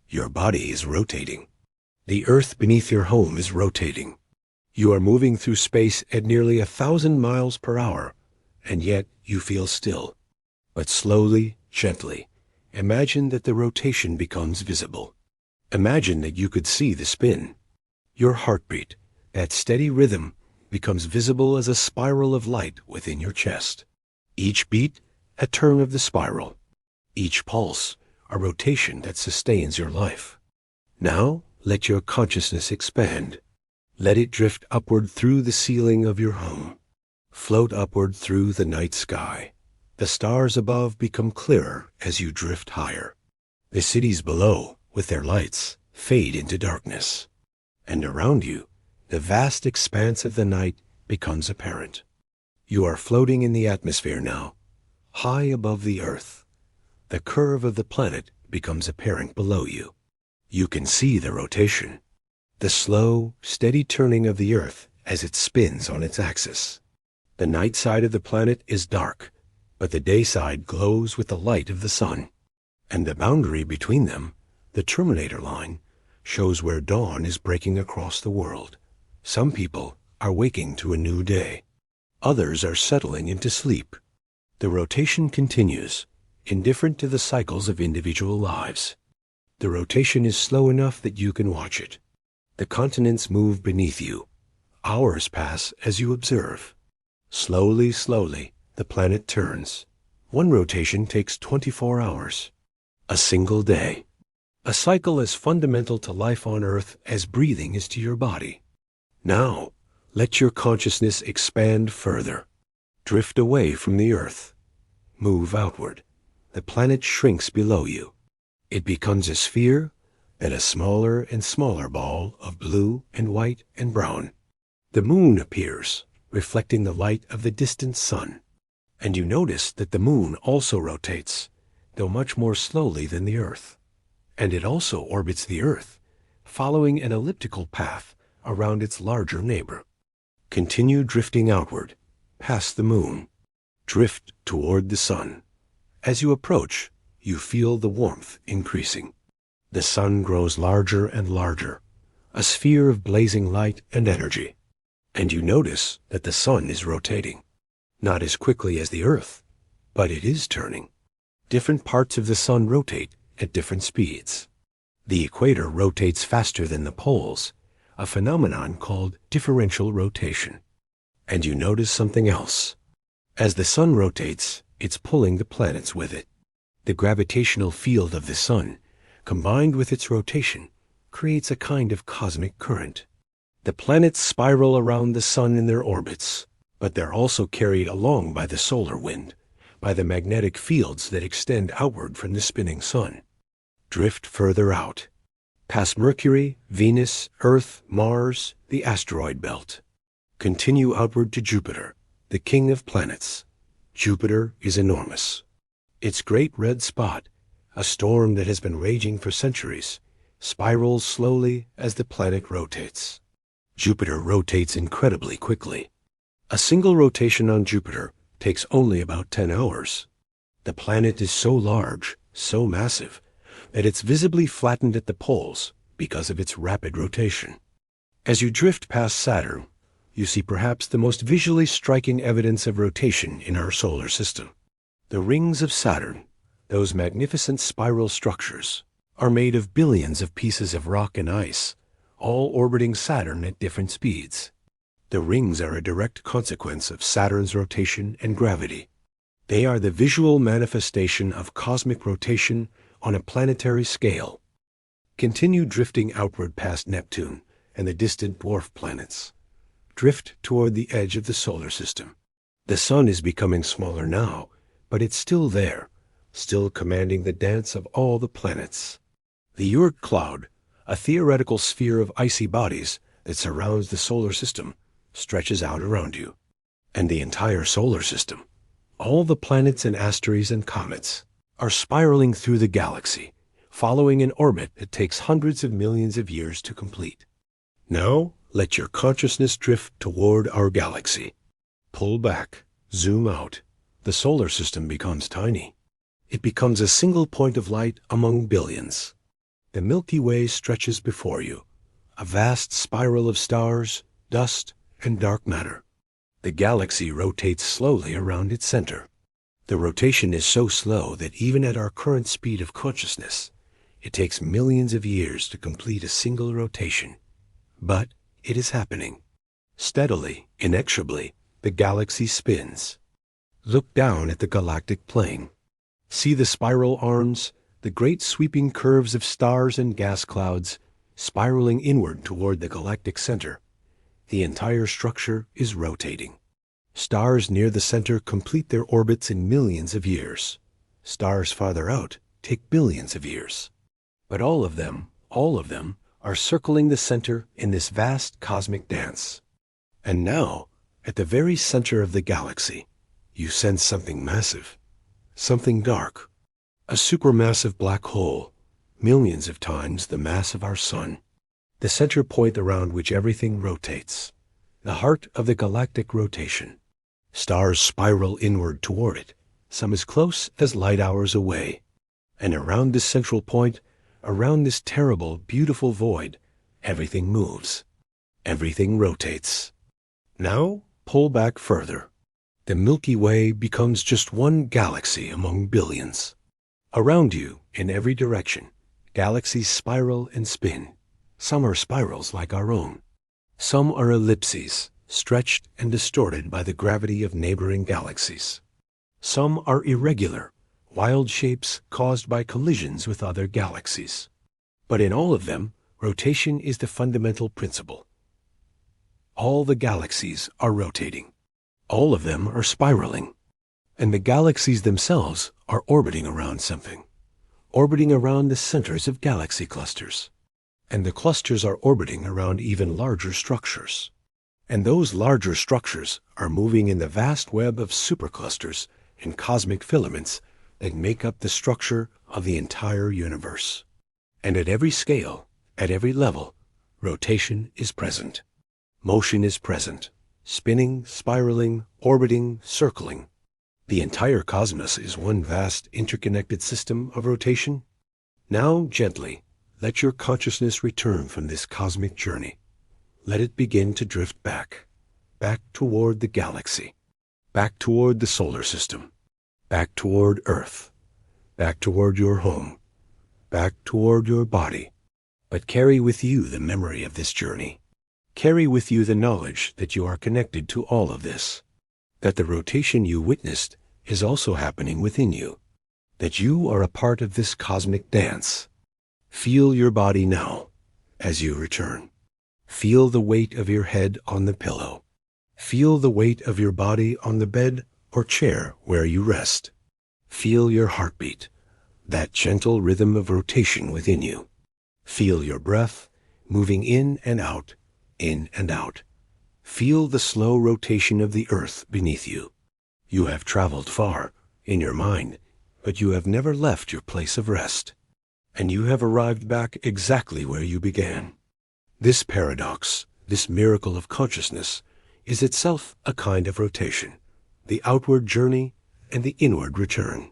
Your body is rotating. The earth beneath your home is rotating. You are moving through space at nearly 1,000 miles per hour, and yet you feel still. But slowly, gently, imagine that the rotation becomes visible. Imagine that you could see the spin. Your heartbeat, that steady rhythm, becomes visible as a spiral of light within your chest. Each beat, a turn of the spiral. Each pulse, a rotation that sustains your life. Now, let your consciousness expand. Let it drift upward through the ceiling of your home. Float upward through the night sky. The stars above become clearer as you drift higher. The cities below, with their lights, fade into darkness. And around you, the vast expanse of the night becomes apparent. You are floating in the atmosphere now, high above the earth. The curve of the planet becomes apparent below you. You can see the rotation, the slow, steady turning of the earth as it spins on its axis. The night side of the planet is dark, but the day side glows with the light of the sun. And the boundary between them, the terminator line, shows where dawn is breaking across the world. Some people are waking to a new day. Others are settling into sleep. The rotation continues, indifferent to the cycles of individual lives. The rotation is slow enough that you can watch it. The continents move beneath you. Hours pass as you observe. Slowly, slowly, the planet turns. One rotation takes 24 hours. A single day. A cycle as fundamental to life on Earth as breathing is to your body. Now, let your consciousness expand further. Drift away from the Earth. Move outward. The planet shrinks below you. It becomes a sphere, then a smaller and smaller ball of blue and white and brown. The moon appears, reflecting the light of the distant sun. And you notice that the moon also rotates, though much more slowly than the Earth. And it also orbits the Earth, following an elliptical path around its larger neighbor. Continue drifting outward, past the moon. Drift toward the sun. As you approach, you feel the warmth increasing. The sun grows larger and larger, a sphere of blazing light and energy. And you notice that the sun is rotating. Not as quickly as the Earth, but it is turning. Different parts of the sun rotate at different speeds. The equator rotates faster than the poles, a phenomenon called differential rotation. And you notice something else. As the sun rotates, it's pulling the planets with it. The gravitational field of the sun, combined with its rotation, creates a kind of cosmic current. The planets spiral around the sun in their orbits, but they're also carried along by the solar wind, by the magnetic fields that extend outward from the spinning sun. Drift further out, past Mercury, Venus, Earth, Mars, the asteroid belt. Continue outward to Jupiter, the king of planets. Jupiter is enormous. Its great red spot, a storm that has been raging for centuries, spirals slowly as the planet rotates. Jupiter rotates incredibly quickly. A single rotation on Jupiter takes only about 10 hours. The planet is so large, so massive, that it's visibly flattened at the poles because of its rapid rotation. As you drift past Saturn, you see perhaps the most visually striking evidence of rotation in our solar system. The rings of Saturn, those magnificent spiral structures, are made of billions of pieces of rock and ice, all orbiting Saturn at different speeds. The rings are a direct consequence of Saturn's rotation and gravity. They are the visual manifestation of cosmic rotation on a planetary scale. Continue drifting outward past Neptune and the distant dwarf planets. Drift toward the edge of the solar system. The sun is becoming smaller now, but it's still there, still commanding the dance of all the planets. The Oort cloud, a theoretical sphere of icy bodies that surrounds the solar system, stretches out around you. And the entire solar system, all the planets and asteroids and comets, are spiraling through the galaxy, following an orbit that takes hundreds of millions of years to complete. Now, let your consciousness drift toward our galaxy. Pull back, zoom out. The solar system becomes tiny. It becomes a single point of light among billions. The Milky Way stretches before you, a vast spiral of stars, dust, and dark matter. The galaxy rotates slowly around its center. The rotation is so slow that even at our current speed of consciousness, it takes millions of years to complete a single rotation. But it is happening. Steadily, inexorably, the galaxy spins. Look down at the galactic plane. See the spiral arms, the great sweeping curves of stars and gas clouds, spiraling inward toward the galactic center. The entire structure is rotating. Stars near the center complete their orbits in millions of years. Stars farther out take billions of years. But all of them are circling the center in this vast cosmic dance. And now, at the very center of the galaxy, you sense something massive, something dark, a supermassive black hole, millions of times the mass of our sun. The center point around which everything rotates, the heart of the galactic rotation. Stars spiral inward toward it, some as close as light hours away. And around this central point, around this terrible, beautiful void, everything moves. Everything rotates. Now, pull back further. The Milky Way becomes just one galaxy among billions. Around you, in every direction, galaxies spiral and spin. Some are spirals like our own. Some are ellipses, stretched and distorted by the gravity of neighboring galaxies. Some are irregular, wild shapes caused by collisions with other galaxies. But in all of them, rotation is the fundamental principle. All the galaxies are rotating. All of them are spiraling. And the galaxies themselves are orbiting around something, orbiting around the centers of galaxy clusters. And the clusters are orbiting around even larger structures. And those larger structures are moving in the vast web of superclusters and cosmic filaments that make up the structure of the entire universe. And at every scale, at every level, rotation is present. Motion is present. Spinning, spiraling, orbiting, circling. The entire cosmos is one vast interconnected system of rotation. Now, gently, let your consciousness return from this cosmic journey. Let it begin to drift back toward the galaxy, back toward the solar system, back toward Earth, back toward your home, back toward your body. But carry with you the memory of this journey. Carry with you the knowledge that you are connected to all of this, that the rotation you witnessed is also happening within you, that you are a part of this cosmic dance. Feel your body now as you return. Feel the weight of your head on the pillow. Feel the weight of your body on the bed or chair where you rest. Feel your heartbeat, that gentle rhythm of rotation within you. Feel your breath moving in and out, in and out. Feel the slow rotation of the earth beneath you. You have traveled far, in your mind, but you have never left your place of rest. And you have arrived back exactly where you began. This paradox, this miracle of consciousness, is itself a kind of rotation, the outward journey and the inward return,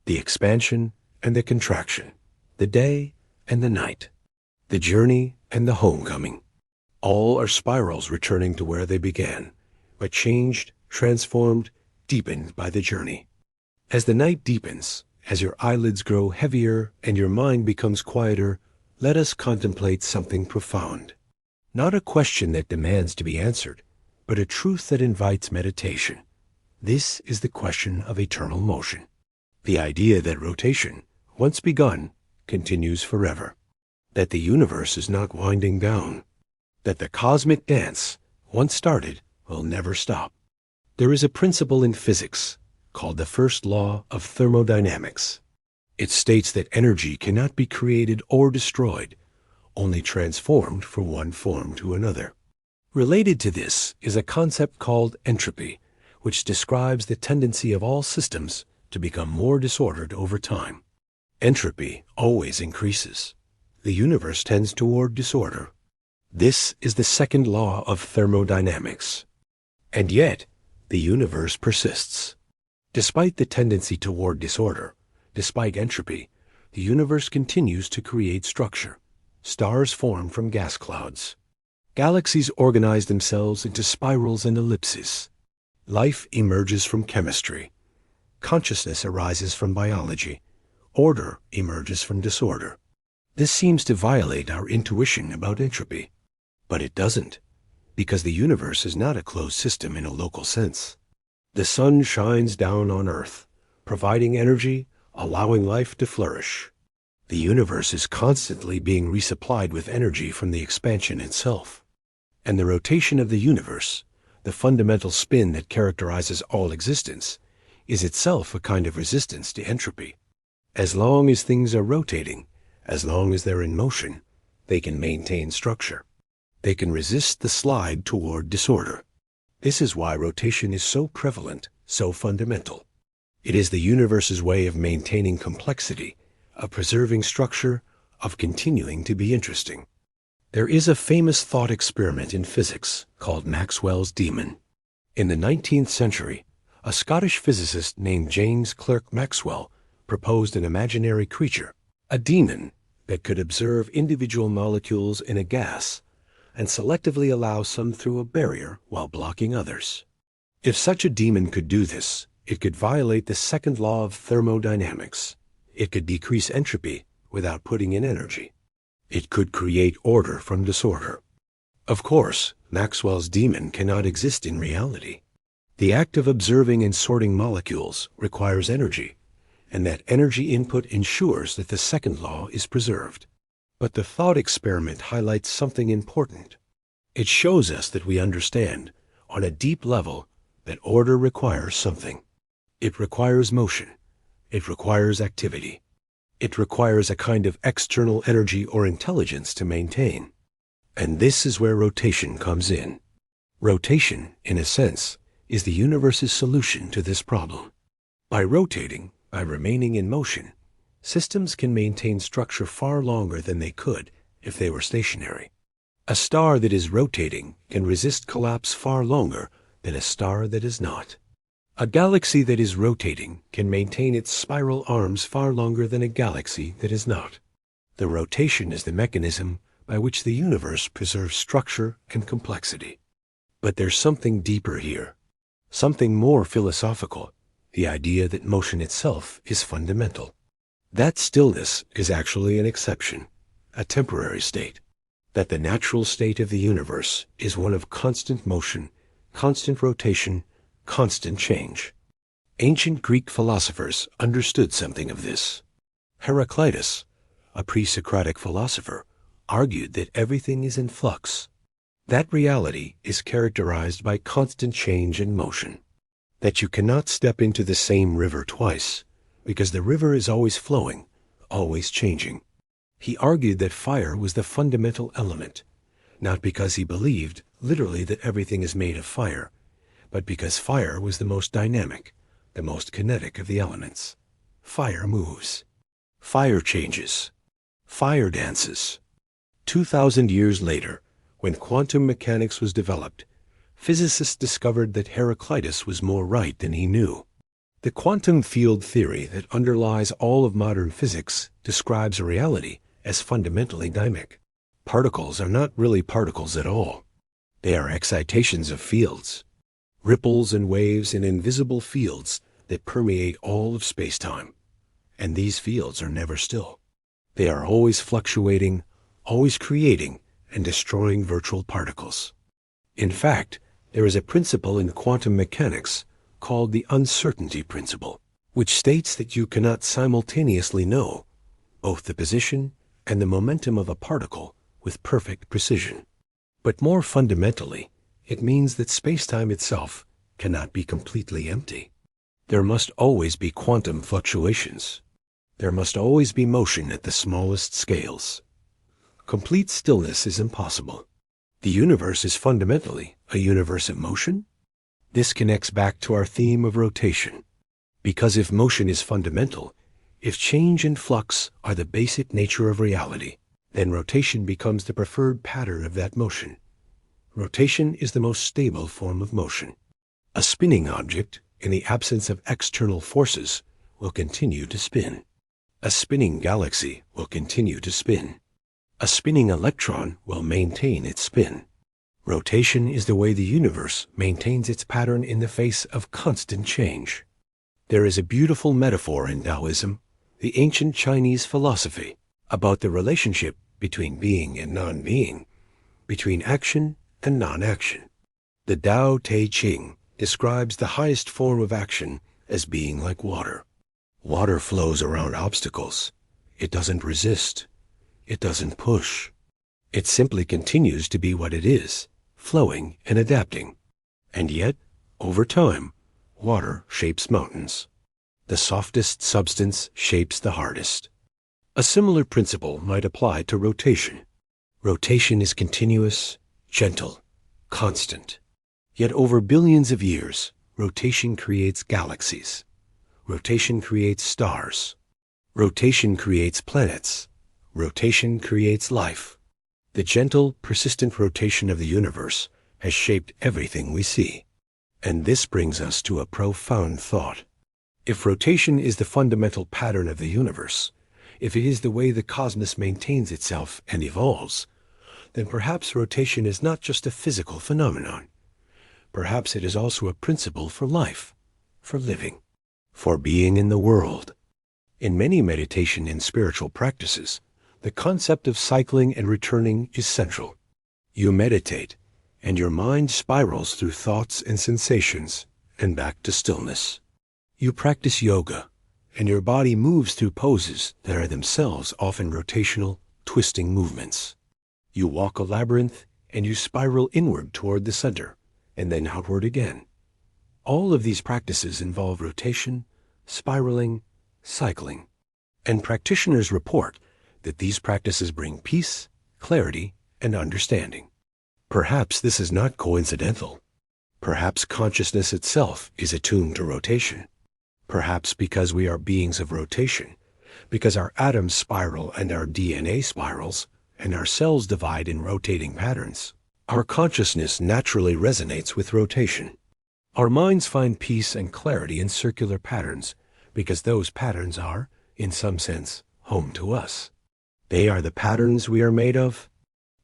the expansion and the contraction, the day and the night, the journey and the homecoming. All are spirals returning to where they began, but changed, transformed, deepened by the journey. As the night deepens, as your eyelids grow heavier and your mind becomes quieter, let us contemplate something profound. Not a question that demands to be answered, but a truth that invites meditation. This is the question of eternal motion. The idea that rotation, once begun, continues forever. That the universe is not winding down. That the cosmic dance, once started, will never stop. There is a principle in physics called the first law of thermodynamics. It states that energy cannot be created or destroyed, only transformed from one form to another. Related to this is a concept called entropy, which describes the tendency of all systems to become more disordered over time. Entropy always increases. The universe tends toward disorder. This is the second law of thermodynamics. And yet, the universe persists. Despite the tendency toward disorder, despite entropy, the universe continues to create structure. Stars form from gas clouds. Galaxies organize themselves into spirals and ellipses. Life emerges from chemistry. Consciousness arises from biology. Order emerges from disorder. This seems to violate our intuition about entropy. But it doesn't, because the universe is not a closed system in a local sense. The sun shines down on Earth, providing energy, allowing life to flourish. The universe is constantly being resupplied with energy from the expansion itself. And the rotation of the universe, the fundamental spin that characterizes all existence, is itself a kind of resistance to entropy. As long as things are rotating, as long as they're in motion, they can maintain structure. They can resist the slide toward disorder. This is why rotation is so prevalent, so fundamental. It is the universe's way of maintaining complexity, of preserving structure, of continuing to be interesting. There is a famous thought experiment in physics called Maxwell's demon. In the 19th century, a Scottish physicist named James Clerk Maxwell proposed an imaginary creature, a demon that could observe individual molecules in a gas and selectively allow some through a barrier while blocking others. If such a demon could do this, it could violate the second law of thermodynamics. It could decrease entropy without putting in energy. It could create order from disorder. Of course, Maxwell's demon cannot exist in reality. The act of observing and sorting molecules requires energy, and that energy input ensures that the second law is preserved. But the thought experiment highlights something important. It shows us that we understand, on a deep level, that order requires something. It requires motion. It requires activity. It requires a kind of external energy or intelligence to maintain. And this is where rotation comes in. Rotation, in a sense, is the universe's solution to this problem. By rotating, by remaining in motion, systems can maintain structure far longer than they could if they were stationary. A star that is rotating can resist collapse far longer than a star that is not. A galaxy that is rotating can maintain its spiral arms far longer than a galaxy that is not. The rotation is the mechanism by which the universe preserves structure and complexity. But there's something deeper here, something more philosophical, the idea that motion itself is fundamental. That stillness is actually an exception, a temporary state. That the natural state of the universe is one of constant motion, constant rotation, constant change. Ancient Greek philosophers understood something of this. Heraclitus, a pre-Socratic philosopher, argued that everything is in flux. That reality is characterized by constant change and motion. That you cannot step into the same river twice, because the river is always flowing, always changing. He argued that fire was the fundamental element, not because he believed literally that everything is made of fire, but because fire was the most dynamic, the most kinetic of the elements. Fire moves. Fire changes. Fire dances. 2,000 years later, when quantum mechanics was developed, physicists discovered that Heraclitus was more right than he knew. The quantum field theory that underlies all of modern physics describes a reality as fundamentally dynamic. Particles are not really particles at all. They are excitations of fields, ripples and waves in invisible fields that permeate all of spacetime. And these fields are never still. They are always fluctuating, always creating, and destroying virtual particles. In fact, there is a principle in quantum mechanics called the uncertainty principle, which states that you cannot simultaneously know both the position and the momentum of a particle with perfect precision. But more fundamentally, it means that spacetime itself cannot be completely empty. There must always be quantum fluctuations. There must always be motion at the smallest scales. Complete stillness is impossible. The universe is fundamentally a universe of motion. This connects back to our theme of rotation. Because if motion is fundamental, if change and flux are the basic nature of reality, then rotation becomes the preferred pattern of that motion. Rotation is the most stable form of motion. A spinning object, in the absence of external forces, will continue to spin. A spinning galaxy will continue to spin. A spinning electron will maintain its spin. Rotation is the way the universe maintains its pattern in the face of constant change. There is a beautiful metaphor in Taoism, the ancient Chinese philosophy, about the relationship between being and non-being, between action and non-action. The Tao Te Ching describes the highest form of action as being like water. Water flows around obstacles. It doesn't resist. It doesn't push. It simply continues to be what it is, flowing and adapting. And yet, over time, water shapes mountains. The softest substance shapes the hardest. A similar principle might apply to rotation. Rotation is continuous, gentle, constant. Yet over billions of years, rotation creates galaxies. Rotation creates stars. Rotation creates planets. Rotation creates life. The gentle, persistent rotation of the universe has shaped everything we see. And this brings us to a profound thought. If rotation is the fundamental pattern of the universe, if it is the way the cosmos maintains itself and evolves, then perhaps rotation is not just a physical phenomenon. Perhaps it is also a principle for life, for living, for being in the world. In many meditation and spiritual practices, the concept of cycling and returning is central. You meditate, and your mind spirals through thoughts and sensations and back to stillness. You practice yoga, and your body moves through poses that are themselves often rotational, twisting movements. You walk a labyrinth, and you spiral inward toward the center, and then outward again. All of these practices involve rotation, spiraling, cycling. And practitioners report that these practices bring peace, clarity, and understanding. Perhaps this is not coincidental. Perhaps consciousness itself is attuned to rotation. Perhaps because we are beings of rotation, because our atoms spiral and our DNA spirals, and our cells divide in rotating patterns, our consciousness naturally resonates with rotation. Our minds find peace and clarity in circular patterns because those patterns are, in some sense, home to us. They are the patterns we are made of.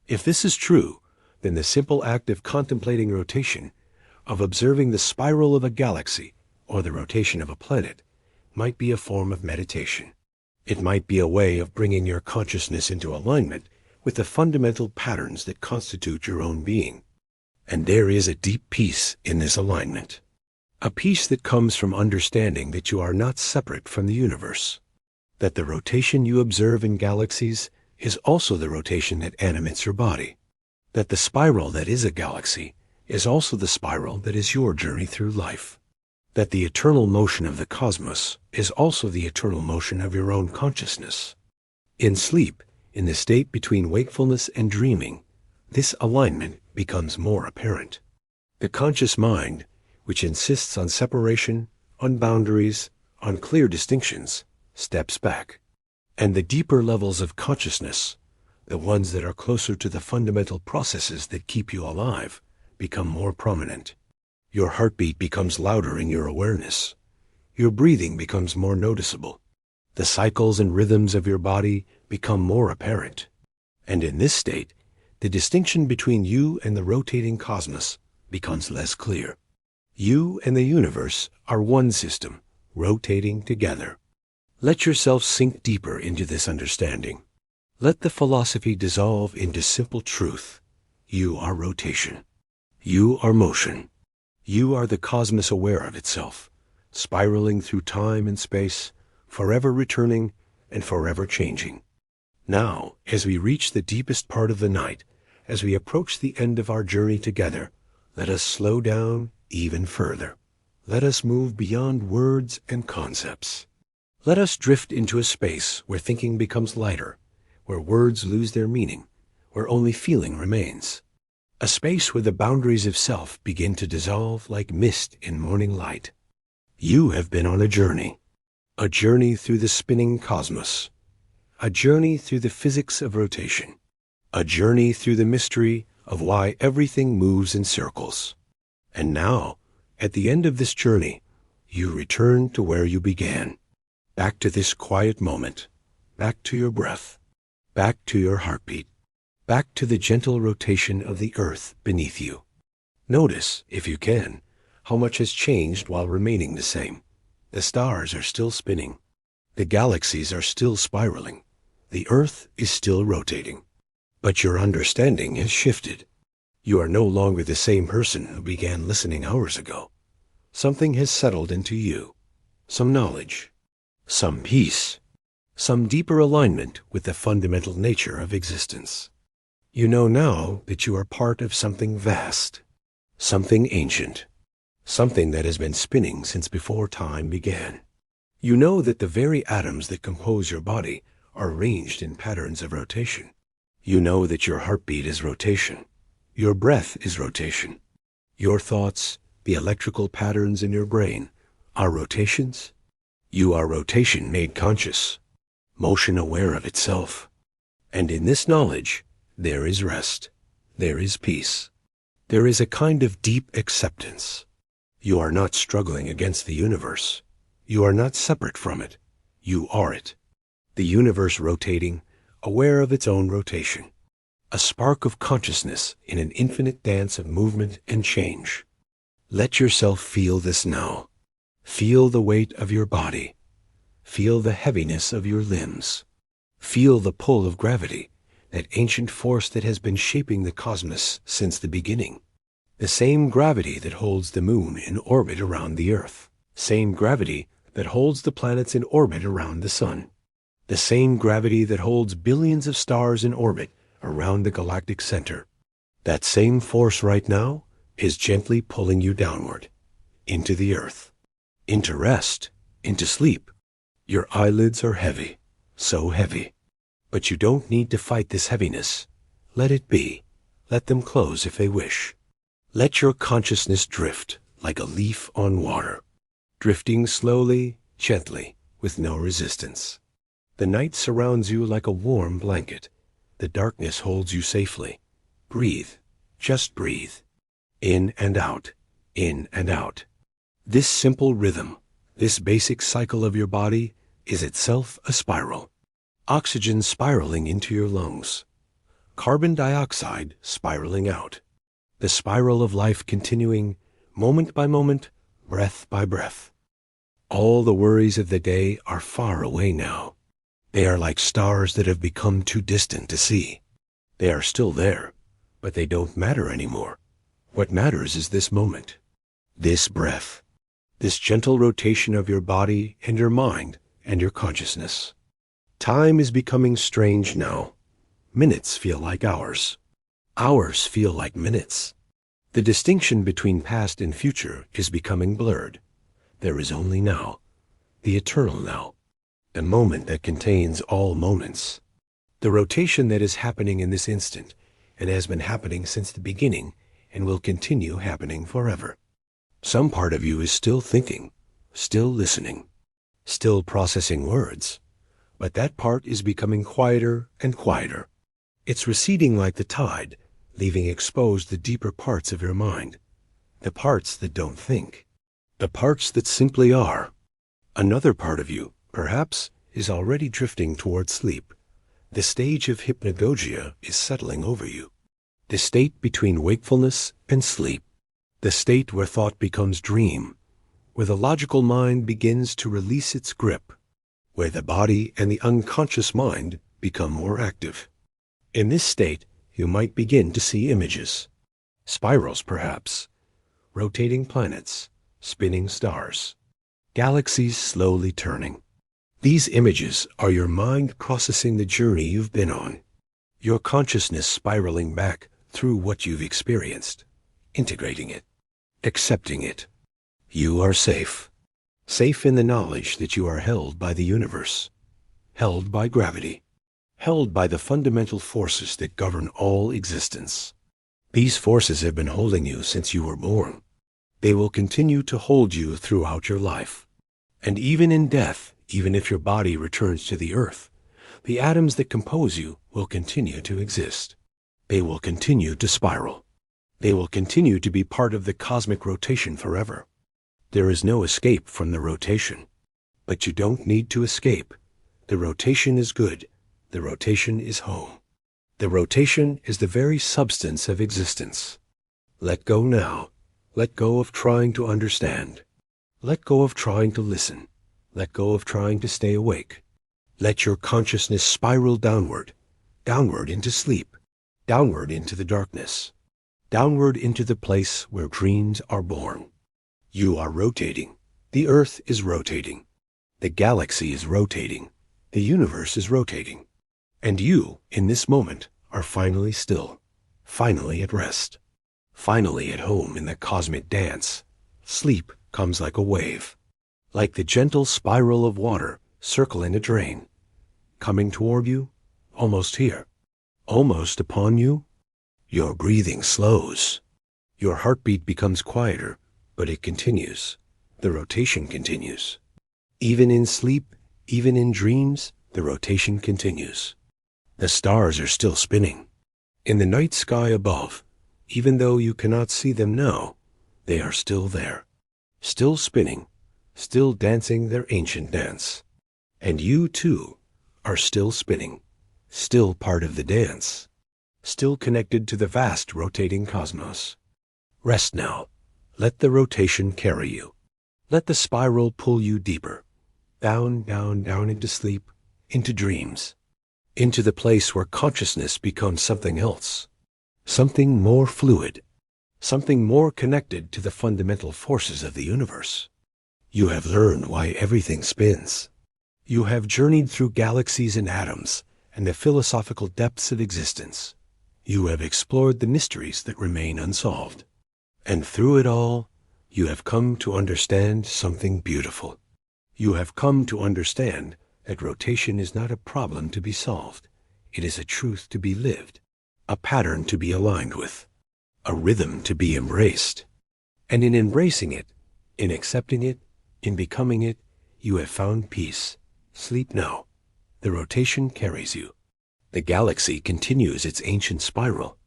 If this is true, then the simple act of contemplating rotation, of observing the spiral of a galaxy or the rotation of a planet, might be a form of meditation. It might be a way of bringing your consciousness into alignment with the fundamental patterns that constitute your own being. And there is a deep peace in this alignment. A peace that comes from understanding that you are not separate from the universe. That the rotation you observe in galaxies is also the rotation that animates your body. That the spiral that is a galaxy is also the spiral that is your journey through life. That the eternal motion of the cosmos is also the eternal motion of your own consciousness. In sleep, in the state between wakefulness and dreaming, this alignment becomes more apparent. The conscious mind, which insists on separation, on boundaries, on clear distinctions, steps back. And the deeper levels of consciousness, the ones that are closer to the fundamental processes that keep you alive, become more prominent. Your heartbeat becomes louder in your awareness. Your breathing becomes more noticeable. The cycles and rhythms of your body become more apparent. And in this state, the distinction between you and the rotating cosmos becomes less clear. You and the universe are one system, rotating together. Let yourself sink deeper into this understanding. Let the philosophy dissolve into simple truth. You are rotation. You are motion. You are the cosmos aware of itself, spiraling through time and space, forever returning and forever changing. Now, as we reach the deepest part of the night, as we approach the end of our journey together, let us slow down even further. Let us move beyond words and concepts. Let us drift into a space where thinking becomes lighter, where words lose their meaning, where only feeling remains. A space where the boundaries of self begin to dissolve like mist in morning light. You have been on a journey through the spinning cosmos, a journey through the physics of rotation, a journey through the mystery of why everything moves in circles. And now, at the end of this journey, you return to where you began, back to this quiet moment, back to your breath, back to your heartbeat, back to the gentle rotation of the earth beneath you. Notice, if you can, how much has changed while remaining the same. The stars are still spinning. The galaxies are still spiraling. The earth is still rotating. But your understanding has shifted. You are no longer the same person who began listening hours ago. Something has settled into you. Some knowledge, some peace, some deeper alignment with the fundamental nature of existence. You know now that you are part of something vast, something ancient, something that has been spinning since before time began. You know that the very atoms that compose your body are arranged in patterns of rotation. You know that your heartbeat is rotation. Your breath is rotation. Your thoughts, the electrical patterns in your brain, are rotations. You are rotation made conscious, motion aware of itself. And in this knowledge, there is rest. There is peace. There is a kind of deep acceptance. You are not struggling against the universe. You are not separate from it. You are it. The universe rotating, aware of its own rotation. A spark of consciousness in an infinite dance of movement and change. Let yourself feel this now. Feel the weight of your body. Feel the heaviness of your limbs. Feel the pull of gravity, that ancient force that has been shaping the cosmos since the beginning. The same gravity that holds the moon in orbit around the earth. Same gravity that holds the planets in orbit around the sun. The same gravity that holds billions of stars in orbit around the galactic center. That same force right now is gently pulling you downward, into the earth, into rest, into sleep. Your eyelids are heavy, so heavy. But you don't need to fight this heaviness. Let it be. Let them close if they wish. Let your consciousness drift like a leaf on water, drifting slowly, gently, with no resistance. The night surrounds you like a warm blanket. The darkness holds you safely. Breathe, just breathe. In and out, in and out. This simple rhythm, this basic cycle of your body is itself a spiral. Oxygen spiraling into your lungs. Carbon dioxide spiraling out. The spiral of life continuing, moment by moment, breath by breath. All the worries of the day are far away now. They are like stars that have become too distant to see. They are still there, but they don't matter anymore. What matters is this moment, this breath, this gentle rotation of your body and your mind and your consciousness. Time is becoming strange now. Minutes feel like hours. Hours feel like minutes. The distinction between past and future is becoming blurred. There is only now, the eternal now, the moment that contains all moments. The rotation that is happening in this instant and has been happening since the beginning and will continue happening forever. Some part of you is still thinking, still listening, still processing words, but that part is becoming quieter and quieter. It's receding like the tide, leaving exposed the deeper parts of your mind, the parts that don't think, the parts that simply are. Another part of you, perhaps, is already drifting toward sleep. The stage of hypnagogia is settling over you. The state between wakefulness and sleep. The state where thought becomes dream, where the logical mind begins to release its grip, where the body and the unconscious mind become more active. In this state, you might begin to see images. Spirals, perhaps. Rotating planets. Spinning stars. Galaxies slowly turning. These images are your mind processing the journey you've been on. Your consciousness spiraling back through what you've experienced. Integrating it. Accepting it. You are safe. Safe in the knowledge that you are held by the universe. Held by gravity. Held by the fundamental forces that govern all existence. These forces have been holding you since you were born. They will continue to hold you throughout your life. And even in death, even if your body returns to the earth, the atoms that compose you will continue to exist. They will continue to spiral. They will continue to be part of the cosmic rotation forever. There is no escape from the rotation. But you don't need to escape. The rotation is good. The rotation is home. The rotation is the very substance of existence. Let go now. Let go of trying to understand. Let go of trying to listen. Let go of trying to stay awake. Let your consciousness spiral downward, downward into sleep, downward into the darkness, downward into the place where dreams are born. You are rotating. The earth is rotating. The galaxy is rotating. The universe is rotating. And you, in this moment, are finally still, finally at rest, finally at home in the cosmic dance. Sleep comes like a wave, like the gentle spiral of water circling a drain, coming toward you, almost here, almost upon you. Your breathing slows. Your heartbeat becomes quieter, but it continues. The rotation continues. Even in sleep, even in dreams, the rotation continues. The stars are still spinning. In the night sky above, even though you cannot see them now, they are still there, still spinning, still dancing their ancient dance. And you, too, are still spinning, still part of the dance, still connected to the vast rotating cosmos. Rest now. Let the rotation carry you. Let the spiral pull you deeper, down, down, down into sleep, into dreams, into the place where consciousness becomes something else, something more fluid, something more connected to the fundamental forces of the universe. You have learned why everything spins. You have journeyed through galaxies and atoms and the philosophical depths of existence. You have explored the mysteries that remain unsolved. And through it all, you have come to understand something beautiful. You have come to understand that rotation is not a problem to be solved. It is a truth to be lived, a pattern to be aligned with, a rhythm to be embraced. And in embracing it, in accepting it, in becoming it, you have found peace. Sleep now. The rotation carries you. The galaxy continues its ancient spiral.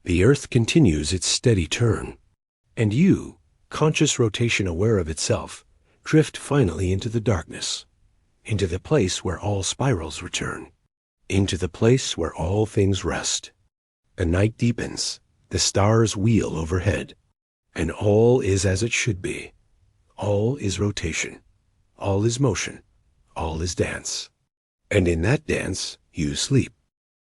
The earth continues its steady turn. And you, conscious rotation aware of itself, drift finally into the darkness, into the place where all spirals return, into the place where all things rest. The night deepens, the stars wheel overhead, and all is as it should be. All is rotation, all is motion, all is dance. And in that dance, you sleep.